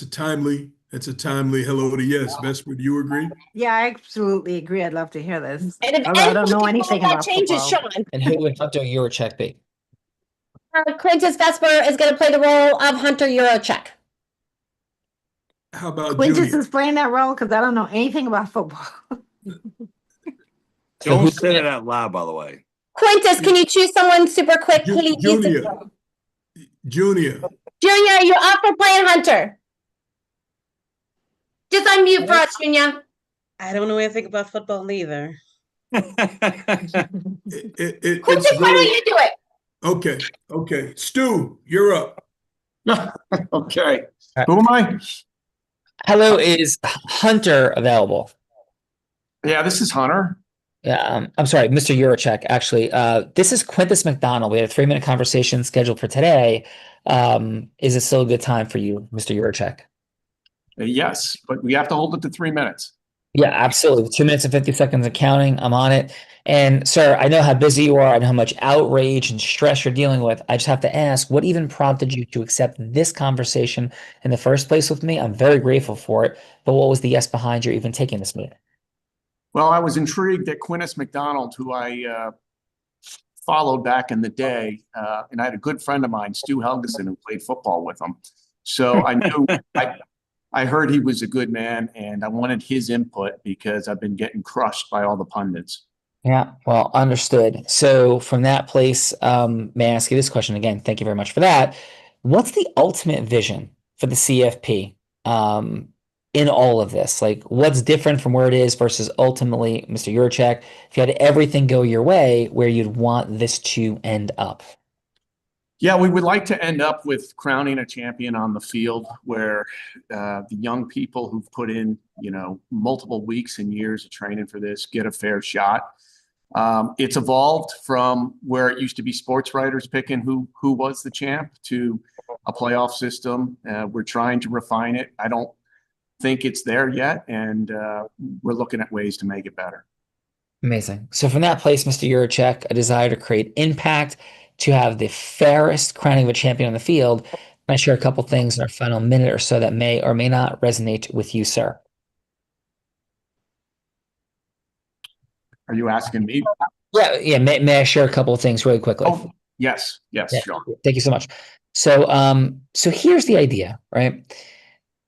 timely hello to yes. Vesper, do you agree? Yeah, I absolutely agree. I'd love to hear this. And if Although I don't know anything anything that about changes, football. Sean. And who would Hunter Yurachek be? Quintus Vesper is going to play the role of Hunter Yurachek. How about Quintus Judy? is playing that role because I don't know anything about football. Don't say it out loud, by the way. Quintus, can you choose someone super quick, please? Junior. Junior, you're up for playing Hunter. Just unmute for us, Junior. I don't know anything about football either. Quintus, why don't you do it? Okay. Stu, you're up. Okay. Who am I? Hello, is Hunter available? Yeah, this is Hunter. Yeah, I'm sorry, Mr. Yurachek, actually. This is Quintus McDonald. We had a 3-minute conversation scheduled for today. Is it still a good time for you, Mr. Yurachek? Yes, but we have to hold it to 3 minutes. Yeah, absolutely. 2 minutes and 50 seconds of counting. I'm on it. And sir, I know how busy you are. I know how much outrage and stress you're dealing with. I just have to ask, what even prompted you to accept this conversation in the first place with me? I'm very grateful for it. But what was the yes behind you even taking this meeting? Well, I was intrigued that Quintus McDonald, who I followed back in the day, and I had a good friend of mine, Stu Helgeson, who played football with him. So I knew I heard he was a good man, and I wanted his input because I've been getting crushed by all the pundits. Yeah, well, understood. So from that place, may I ask you this question again? Thank you very much for that. What's the ultimate vision for the CFP in all of this? Like, what's different from where it is versus ultimately, Mr. Yurachek, if you had everything go your way, where you'd want this to end up? Yeah, we would like to end up with crowning a champion on the field where the young people who've put in, multiple weeks and years of training for this get a fair shot. It's evolved from where it used to be sports writers picking who was the champ to a playoff system. We're trying to refine it. I don't think it's there yet, and we're looking at ways to make it better. Amazing. So from that place, Mr. Yurachek, a desire to create impact, to have the fairest crowning of a champion on the field. Can I share a couple things in our final minute or so that may or may not resonate with you, sir? Are you asking me? Yeah. May I share a couple of things really quickly? Oh, yes, sure. Thank you so much. So, so here's the idea, right?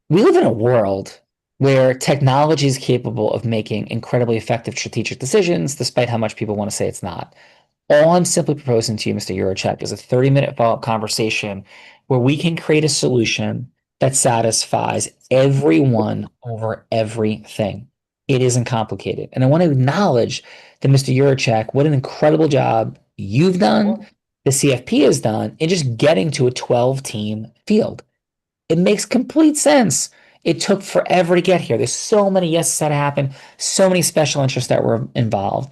We live in a world where technology is capable of making incredibly effective strategic decisions, despite how much people want to say it's not. All I'm simply proposing to you, Mr. Yurachek, is a 30-minute follow-up conversation where we can create a solution that satisfies everyone over everything. It isn't complicated. And I want to acknowledge that, Mr. Yurachek, what an incredible job you've done, the CFP has done, in just getting to a 12-team field. It makes complete sense. It took forever to get here. There's so many yeses that happened, so many special interests that were involved.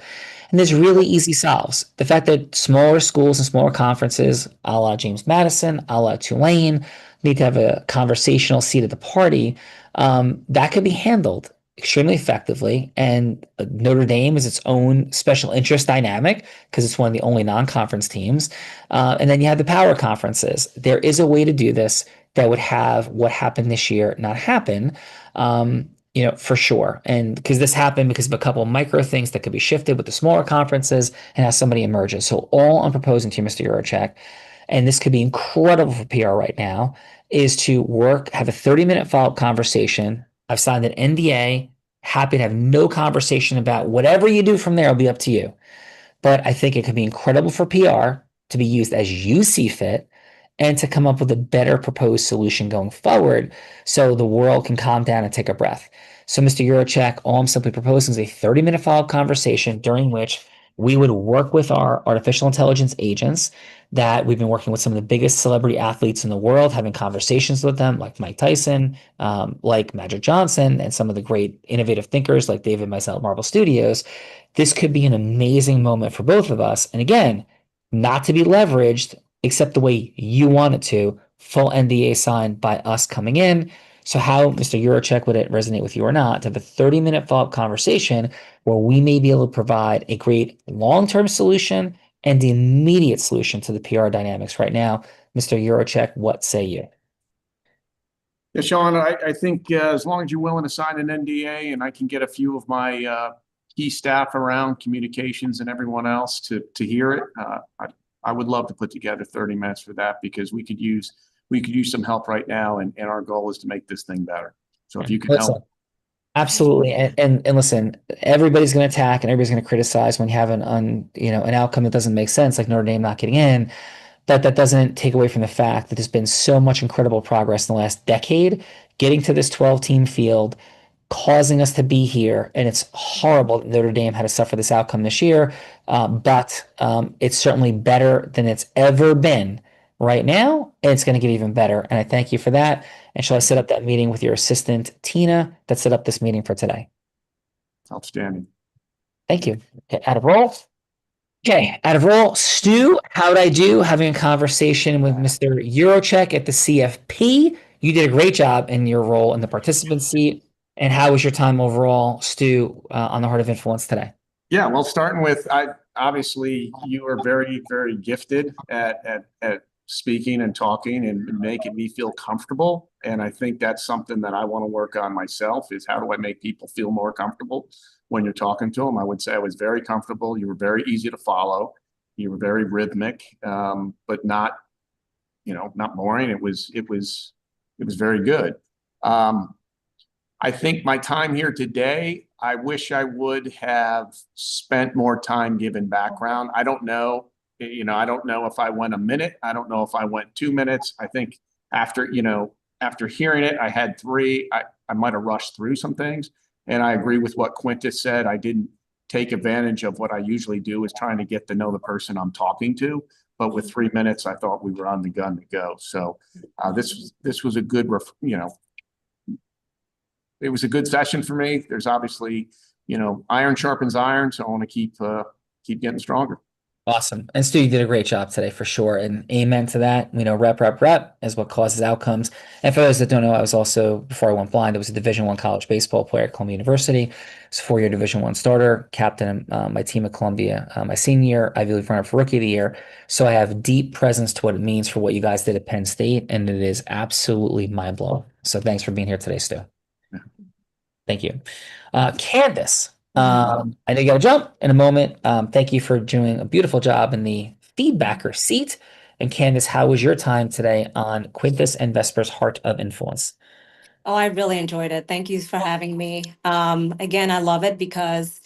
And there's really easy solves. The fact that smaller schools and smaller conferences, a la James Madison, a la Tulane, need to have a conversational seat at the party, that could be handled extremely effectively. And Notre Dame is its own special interest dynamic because it's one of the only non-conference teams. And then you have the power conferences. There is a way to do this that would have what happened this year not happen, for sure. And because this happened because of a couple of micro things that could be shifted with the smaller conferences and as somebody emerges. So all I'm proposing to you, Mr. Yurachek, and this could be incredible for PR right now, is to have a 30-minute follow-up conversation. I've signed an NDA, happy to have no conversation about whatever you do from there. It'll be up to you. But I think it could be incredible for PR to be used as you see fit and to come up with a better proposed solution going forward so the world can calm down and take a breath. So, Mr. Yurachek, all I'm simply proposing is a 30-minute follow-up conversation during which we would work with our artificial intelligence agents that we've been working with some of the biggest celebrity athletes in the world, having conversations with them like Mike Tyson, like Magic Johnson, and some of the great innovative thinkers like David Maisel at Marvel Studios. This could be an amazing moment for both of us. And again, not to be leveraged except the way you want it to, full NDA signed by us coming in. So how, Mr. Yurachek, would it resonate with you or not, to have a 30-minute follow-up conversation where we may be able to provide a great long-term solution and the immediate solution to the PR dynamics right now? Mr. Yurachek, what say you? Yeah, Sean, I think as long as you're willing to sign an NDA and I can get a few of my key staff around communications and everyone else to hear it, I would love to put together 30 minutes for that because we could use some help right now, and our goal is to make this thing better. So if you can help. Absolutely. And listen, everybody's going to attack and everybody's going to criticize when you have an outcome that doesn't make sense, like Notre Dame not getting in. But that doesn't take away from the fact that there's been so much incredible progress in the last decade, getting to this 12-team field, causing us to be here. And it's horrible that Notre Dame had to suffer this outcome this year. But it's certainly better than it's ever been right now. And it's going to get even better. And I thank you for that. And shall I set up that meeting with your assistant, Tina, that set up this meeting for today? Outstanding. Thank you. Okay, out of roll. Okay, out of roll. Stu, how did I do having a conversation with Mr. Yurachek at the CFP? You did a great job in your role in the participant seat. And how was your time overall, Stu, on the Heart of Influence today? Yeah, well, starting with, obviously you are very, very gifted at speaking and talking and making me feel comfortable. And I think that's something that I want to work on myself, is how do I make people feel more comfortable when you're talking to them? I would say I was very comfortable. You were very easy to follow. You were very rhythmic, but not boring. It was very good. I think my time here today, I wish I would have spent more time giving background. I don't know. I don't know if I went a minute. I don't know if I went 2 minutes. I think after hearing it, I had 3. I might have rushed through some things. And I agree with what Quintus said. I didn't take advantage of what I usually do, is trying to get to know the person I'm talking to. But with 3 minutes, I thought we were on the gun to go. So this was a good, it was a good session for me. There's obviously, iron sharpens iron. So I want to keep getting stronger. Awesome. And Stu, you did a great job today for sure. And amen to that. Rep is what causes outcomes. And for those that don't know, I was also, before I went blind, I was a Division I college baseball player at Columbia University. I was a 4-year Division I starter, captain my team at Columbia my senior year, Ivy League runner-up for Rookie of the Year. So I have deep presence to what it means for what you guys did at Penn State. And it is absolutely mind-blowing. So thanks for being here today, Stu. Yeah. Thank you. Candace. I know you got to jump in a moment. Thank you for doing a beautiful job in the feedbacker seat. And Candace, how was your time today on Quintus and Vesper's Heart of Influence? Oh, I really enjoyed it. Thank you for having me. Again, I love it because,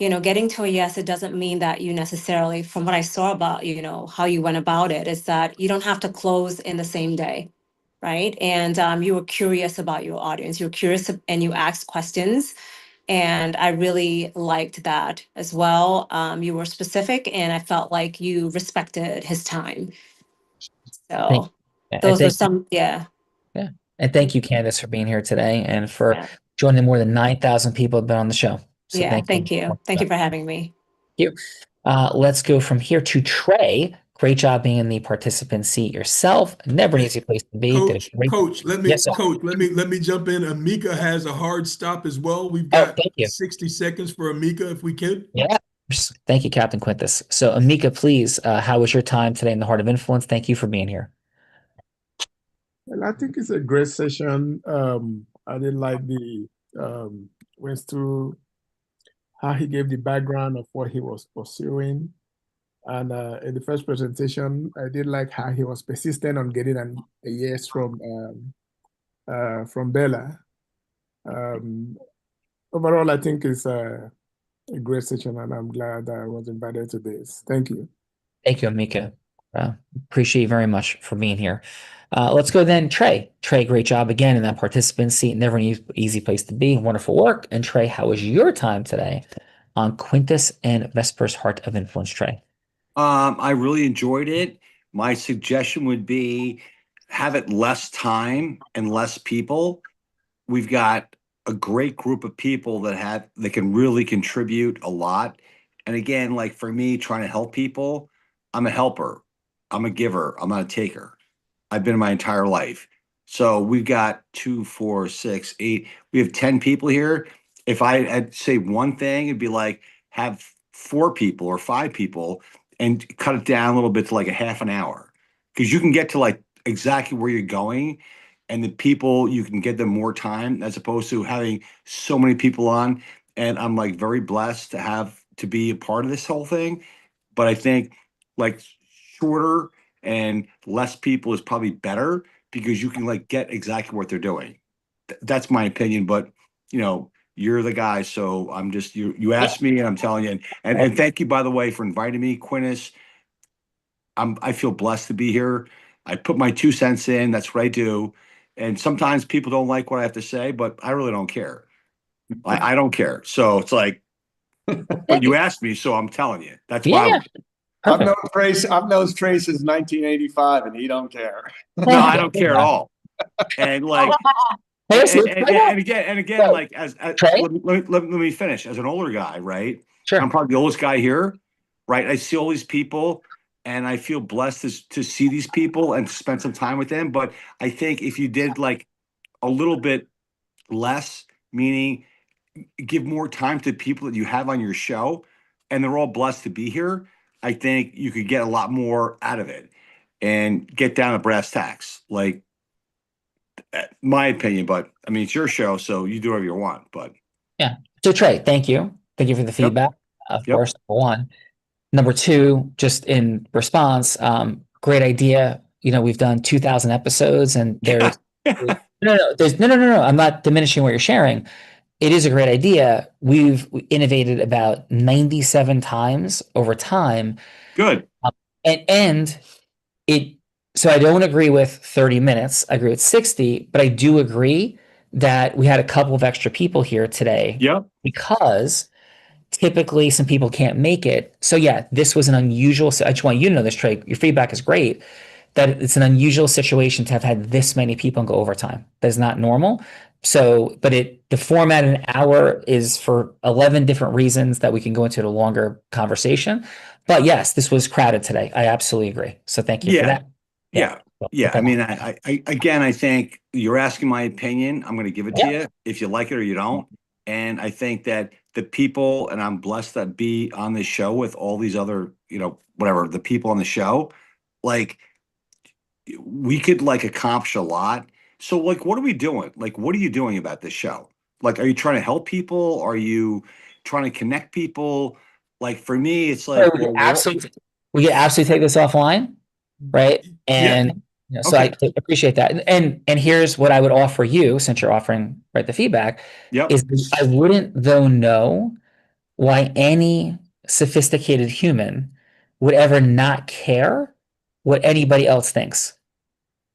getting to a yes, it doesn't mean that you necessarily, from what I saw about, how you went about it, is that you don't have to close in the same day, right? And you were curious about your audience. You were curious and you asked questions. And I really liked that as well. You were specific and I felt like you respected his time. So those are some, yeah. Yeah. And thank you, Candace, for being here today and for joining more than 9,000 people who have been on the show. So thank you. Thank you for having me. you. Let's go from here to Trey. Great job being in the participant seat yourself. Never an easy place to be. Coach, let me jump in. Amika has a hard stop as well. We've got 60 seconds for Amika, if we can. Yeah. Thank you, Captain Quintus. So, Amika, please, how was your time today in the Heart of Influence? Thank you for being here. Well, I think it's a great session. I did like the went through how he gave the background of what he was pursuing. And in the first presentation, I did like how he was persistent on getting a yes from Bella. Overall, I think it's a great session, and I'm glad I was invited to this. Thank you. Thank you, Amika. Appreciate you very much for being here. Let's go then, Trey. Trey, great job again in that participant seat. Never an easy place to be. Wonderful work. And Trey, how was your time today on Quintus and Vesper's Heart of Influence, Trey? I really enjoyed it. My suggestion would be have it less time and less people. We've got a great group of people that can really contribute a lot. And again, like for me, trying to help people, I'm a helper. I'm a giver. I'm not a taker. I've been my entire life. So we've got 2, 4, 6, 8. We have 10 people here. If I'd say one thing, it'd be like have 4 people or 5 people and cut it down a little bit to like a half an hour. Because you can get to like exactly where you're going, and the people, you can get them more time as opposed to having so many people on. And I'm like very blessed to be a part of this whole thing. But I think like shorter and less people is probably better because you can like get exactly what they're doing. That's my opinion, but you know, you're the guy. So I'm just, you asked me and I'm telling you, and thank you, by the way, for inviting me, Quintus. I feel blessed to be here. I put my 2 cents in. That's what I do. And sometimes people don't like what I have to say, but I really don't care. I don't care. So it's like, but you asked me, so I'm telling you. That's why. I've known Trace since 1985, and he don't care. No, I don't care at all. And like, and again, like let me finish. As an older guy, right? Sure. I'm probably the oldest guy here, right? I see all these people, and I feel blessed to see these people and to spend some time with them. But I think if you did like a little bit less, meaning give more time to people that you have on your show, and they're all blessed to be here, I think you could get a lot more out of it and get down to brass tacks. Like, my opinion, but I mean, it's your show, so you do whatever you want. But yeah. So Trey, thank you. Thank you for the feedback. Of course, number 1. Number 2, just in response, great idea. You know, we've done 2,000 episodes, and there's no. I'm not diminishing what you're sharing. It is a great idea. We've innovated about 97 times over time. Good. And it. So I don't agree with 30 minutes. I agree with 60, but I do agree that we had a couple of extra people here today. Yeah. Because typically some people can't make it. So yeah, this was an unusual. I just want you to know this, Trey. Your feedback is great. That it's an unusual situation to have had this many people go overtime. That is not normal. So, but the format in an hour is for 11 different reasons that we can go into a longer conversation. But yes, this was crowded today. I absolutely agree. So thank you for that. Yeah. I mean, I think you're asking my opinion. I'm going to give it to you if you like it or you don't. And I think that the people, and I'm blessed to be on this show with all these other, the people on the show, like we could like accomplish a lot. So like, what are we doing? Like, what are you doing about this show? Like, are you trying to help people? Are you trying to connect people? Like for me, it's like, we can absolutely take this offline. Right. And so I appreciate that. And here's what I would offer you, since you're offering the feedback, is I wouldn't though know why any sophisticated human would ever not care what anybody else thinks.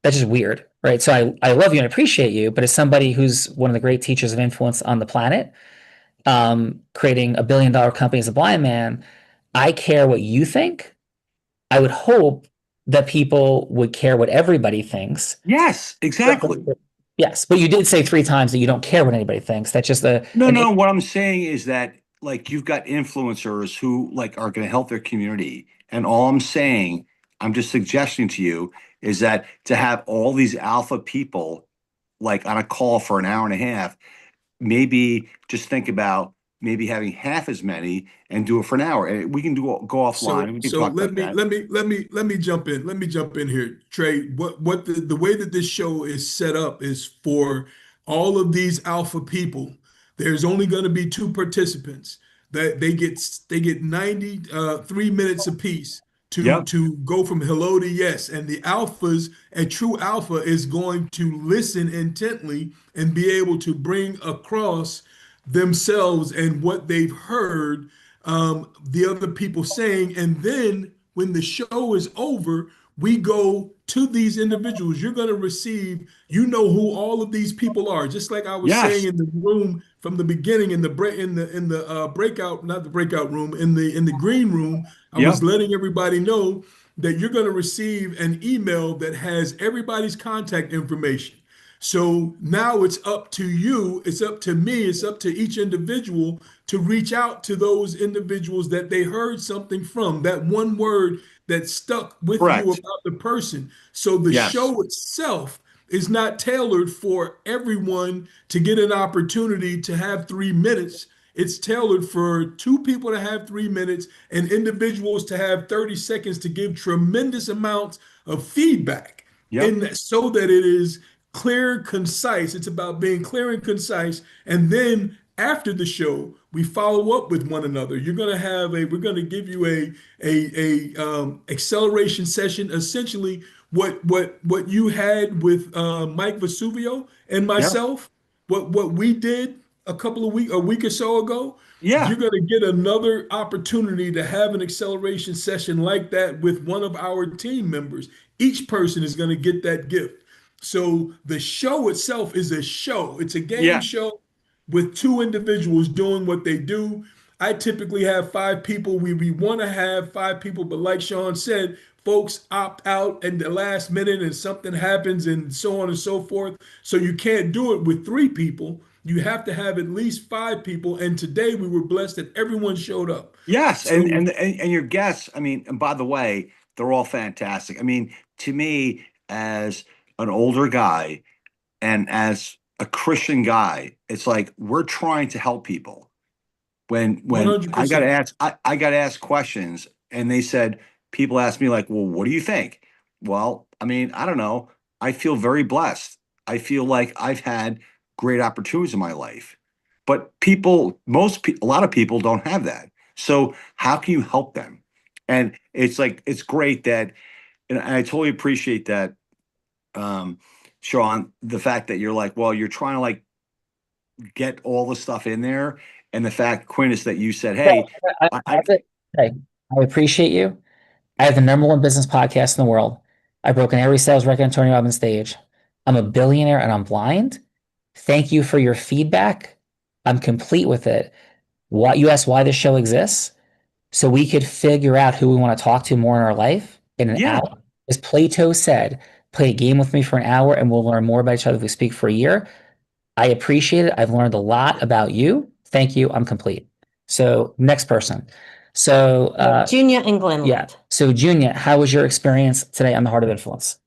That's just weird. Right. So I love you and appreciate you, but as somebody who's one of the great teachers of influence on the planet, creating $1 billion company as a blind man, I care what you think. I would hope that people would care what everybody thinks. Yes, exactly. Yes, but you did say 3 times that you don't care what anybody thinks. That's just No, what I'm saying is that like you've got influencers who like are going to help their community. And all I'm saying, I'm just suggesting to you is that to have all these alpha people like on a call for an hour and a half, maybe just think about maybe having half as many and do it for an hour. And we can go offline. and we can So talk let about me that. let me jump in. Let me jump in here, Trey. What the way that this show is set up is for all of these alpha people. There's only going to be 2 participants that they get 93 minutes apiece to go from hello to yes. And the alphas, a true alpha is going to listen intently and be able to bring across themselves and what they've heard the other people saying. And then when the show is over, we go to these individuals. You're going to receive, you know who all of these people are. Just like I was saying in the room from the beginning, in the breakout, not the breakout room, in the green room, I was letting everybody know that you're going to receive an email that has everybody's contact information. So now it's up to you, it's up to me, it's up to each individual to reach out to those individuals that they heard something from, that one word that stuck with you about the person. So the show itself is not tailored for everyone to get an opportunity to have 3 minutes. It's tailored for 2 people to have 3 minutes and individuals to have 30 seconds to give tremendous amounts of feedback. And so that it is clear, concise. It's about being clear and concise. And then after the show, we follow up with one another. We're going to give you a acceleration session, essentially what you had with Mike Vesuvio and myself, what we did a week or so ago. You're going to get another opportunity to have an acceleration session like that with one of our team members. Each person is going to get that gift. So the show itself is a show. It's a game show with 2 individuals doing what they do. I typically have 5 people. We want to have 5 people, but like Sean said, folks opt out at the last minute and something happens and so on and so forth. So you can't do it with 3 people. You have to have at least 5 people. And today we were blessed that everyone showed up. Yes. So, and your guests, I mean, and by the way, they're all fantastic. I mean, to me, as an older guy and as a Christian guy, it's like we're trying to help people. When 100%. I got asked questions and they said, people ask me like, well, what do you think? Well, I mean, I don't know. I feel very blessed. I feel like I've had great opportunities in my life, but a lot of people don't have that. So how can you help them? And it's like, it's great that, and I totally appreciate that, Sean, the fact that you're like, well, you're trying to like get all the stuff in there. And the fact, Quintus, that you said, hey, I appreciate you. I have the #1 business podcast in the world. I've broken every sales record on Tony Robbins stage. I'm a billionaire and I'm blind. Thank you for your feedback. I'm complete with it. You asked why this show exists, so we could figure out who we want to talk to more in our life in an hour. As Plato said, play a game with me for an hour and we'll learn more about each other if we speak for a year. I appreciate it. I've learned a lot about you. Thank you. I'm complete. So next person. So Junior England. Yeah. So Junior, how was your experience today on the Heart of Influence?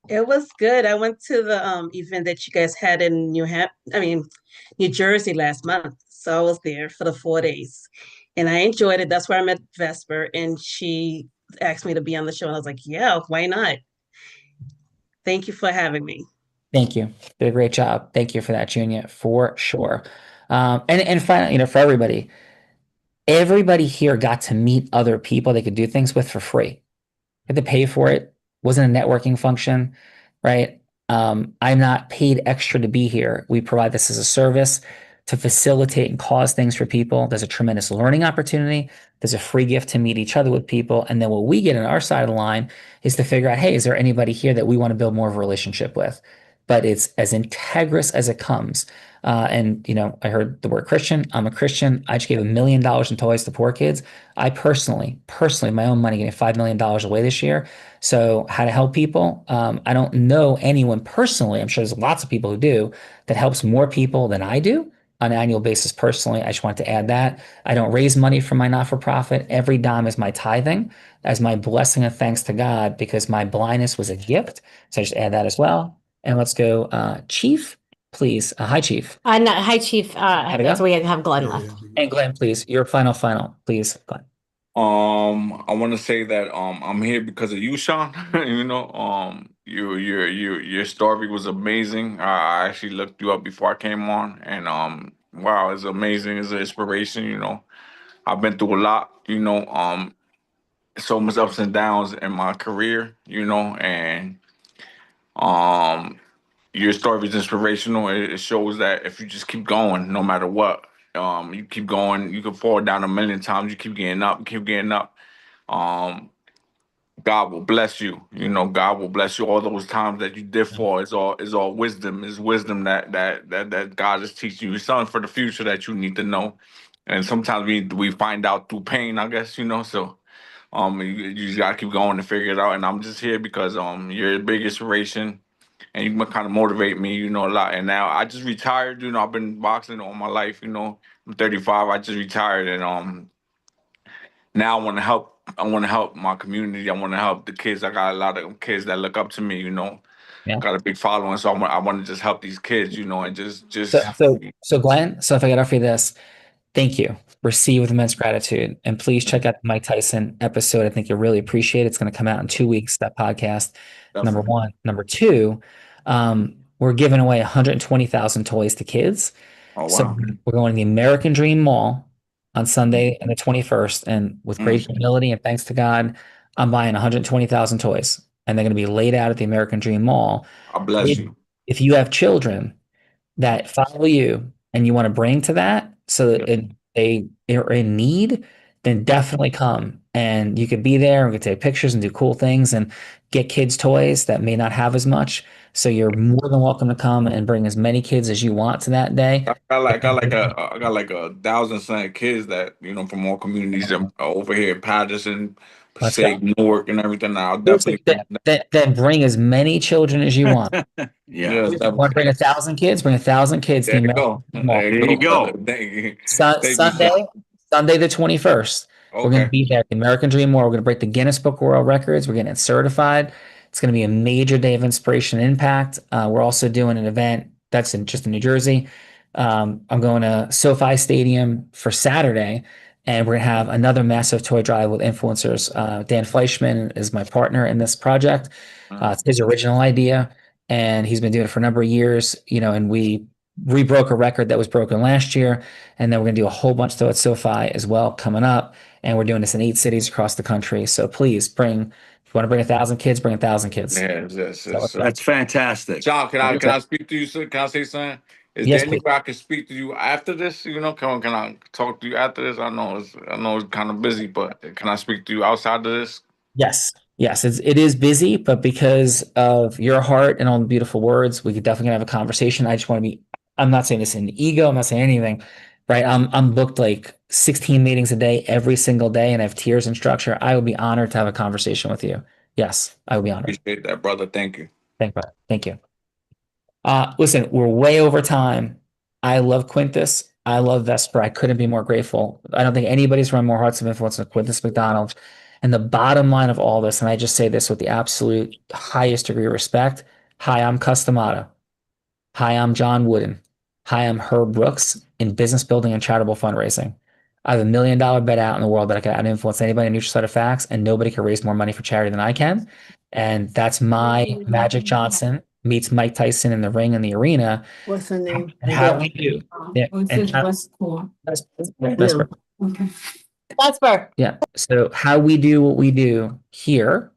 It was good. I went to the event that you guys had in New Jersey last month. So I was there for the 4 days and I enjoyed it. That's where I met Vesper and she asked me to be on the show. And I was like, yeah, why not? Thank you for having me. Thank you. Did a great job. Thank you for that, Junior, for sure. And finally, for everybody here got to meet other people they could do things with for free. Had to pay for it. Wasn't a networking function, right? I'm not paid extra to be here. We provide this as a service to facilitate and cause things for people. There's a tremendous learning opportunity. There's a free gift to meet each other with people. And then what we get on our side of the line is to figure out, hey, is there anybody here that we want to build more of a relationship with? But it's as integrous as it comes. And I heard the word Christian. I'm a Christian. I just gave $1 million in toys to poor kids. I personally, my own money, gave $5 million away this year. So how to help people? I don't know anyone personally. I'm sure there's lots of people who do that helps more people than I do. on an annual basis personally. I just want to add that. I don't raise money from my not-for-profit. Every dime is my tithing as my blessing and thanks to God because my blindness was a gift. So I just add that as well. And let's go, Chief, please. Hi, Chief. No, hi, Chief. How'd it go? So we have Glenn left. And Glenn, please, your final, please, Glenn. I want to say that I'm here because of you, Sean. You know, your story was amazing. I actually looked you up before I came on, and wow, it's amazing. It's an inspiration. You know, I've been through a lot. You know, so much ups and downs in my career. You know, and your story is inspirational. It shows that if you just keep going, no matter what, you keep going. You can fall down a million times. You keep getting up. Keep getting up. God will bless you. You know, God will bless you. All those times that you did fall is all wisdom. Is wisdom that God is teaching you. It's something for the future that you need to know. And sometimes we find out through pain, I guess, you know. So you just gotta keep going to figure it out. And I'm just here because you're a big inspiration and you kind of motivate me, you know, a lot. And now I just retired, you know, I've been boxing all my life, you know. I'm 35, I just retired and now I want to help. I want to help my community. I want to help the kids. I got a lot of kids that look up to me. You know, got a big following, so I want to just help these kids. You know, and just. So Glenn. So if I could offer you this, thank you. Receive with immense gratitude, and please check out the Mike Tyson episode. I think you'll really appreciate it. It's going to come out in 2 weeks. That podcast. Definitely. Number one. Number two, we're giving away 120,000 toys to kids. Oh wow! So we're going to the American Dream Mall on Sunday and the 21st. And with great humility and thanks to God, I'm buying 120,000 toys and they're going to be laid out at the American Dream Mall. God bless you. If you have children that follow you and you want to bring to that so that they are in need, then definitely come and you could be there and we could take pictures and do cool things and get kids toys that may not have as much. So you're more than welcome to come and bring as many kids as you want to that day. I got like 1,000 kids that, you know, from all communities over here in Patterson, Passaic, Newark, and everything. I'll definitely then bring as many children as you want. Yeah, If you want to bring 1,000 kids, bring 1,000 kids. There you go. There you go. Sunday the 21st. Okay. We're going to be there at the American Dream Mall. We're going to break the Guinness Book of World Records. We're getting it certified. It's going to be a major day of inspiration and impact. We're also doing an event that's just in New Jersey. I'm going to SoFi Stadium for Saturday, and we're going to have another massive toy drive with influencers. Dan Fleischman is my partner in this project. It's his original idea, and he's been doing it for a number of years, you know, and we broke a record that was broken last year. And then we're going to do a whole bunch though at SoFi as well coming up. And we're doing this in 8 cities across the country. So please bring, if you want to bring 1,000 kids, bring 1,000 kids. Yes. That's fantastic. John, can I speak to you, sir? Can I say something? Is Yes, there any way I can speak to you after this? You know, can I talk to you after this? I know it's kind of busy, but can I speak to you outside of this? Yes, it is busy, but because of your heart and all the beautiful words, we could definitely have a conversation. I just want to be, I'm not saying this in ego, I'm not saying anything, right? I'm booked like 16 meetings a day, every single day, and I have tiers and structure. I would be honored to have a conversation with you. Yes, I would be honored. Appreciate that, brother. Thank you. Thank you. Listen, we're way over time. I love Quintus. I love Vesper. I couldn't be more grateful. I don't think anybody's run more Hearts of Influence than Quintus McDonald. And the bottom line of all this, and I just say this with the absolute highest degree of respect. Hi, I'm Customato. Hi, I'm John Wooden. Hi, I'm Herb Brooks in business building and charitable fundraising. I have $1 million bet out in the world that I can out-influence anybody in Neutral Side of Facts, and nobody can raise more money for charity than I can. And that's my Magic Johnson meets Mike Tyson in the ring and the arena. What's the name? And how we do. Yeah. Vesper. Okay. Vesper. Yeah. So how we do what we do here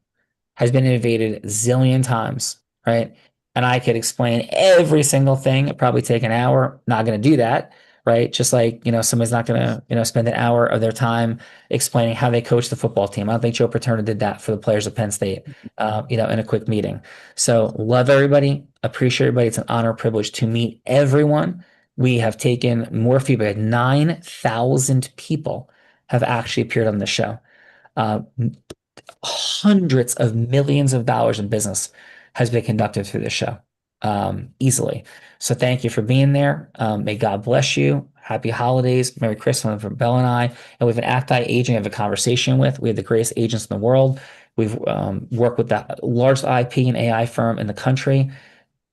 has been innovated a zillion times, right? And I could explain every single thing. It'd probably take an hour. Not going to do that, right? Just like, you know, somebody's not going to, you know, spend an hour of their time explaining how they coach the football team. I don't think Joe Paterno did that for the players of Penn State, you know, in a quick meeting. So love everybody, appreciate everybody. It's an honor, privilege to meet everyone. We have taken more feedback. 9,000 people have actually appeared on the show. Hundreds of millions of dollars in business has been conducted through this show. easily. So thank you for being there. May God bless you. Happy holidays. Merry Christmas from Belle and I. And we have an ACTI agent I have a conversation with. We have the greatest agents in the world. We've worked with the largest IP and AI firm in the country.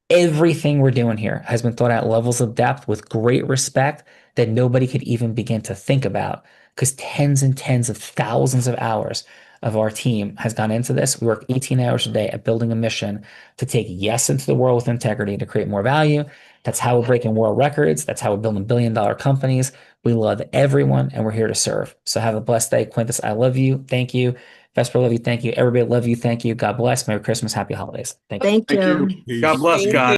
Everything we're doing here has been thought at levels of depth with great respect that nobody could even begin to think about, because tens and tens of thousands of hours of our team has gone into this. We work 18 hours a day at building a mission to take yes into the world with integrity to create more value. That's how we're breaking world records. That's how we're building billion-dollar companies. We love everyone, and we're here to serve. So have a blessed day. Quintus, I love you. Thank you. Vesper, love you. Thank you. Everybody, love you. Thank you. God bless. Merry Christmas. Happy holidays. Thank you. Thank you. God bless, Thank God.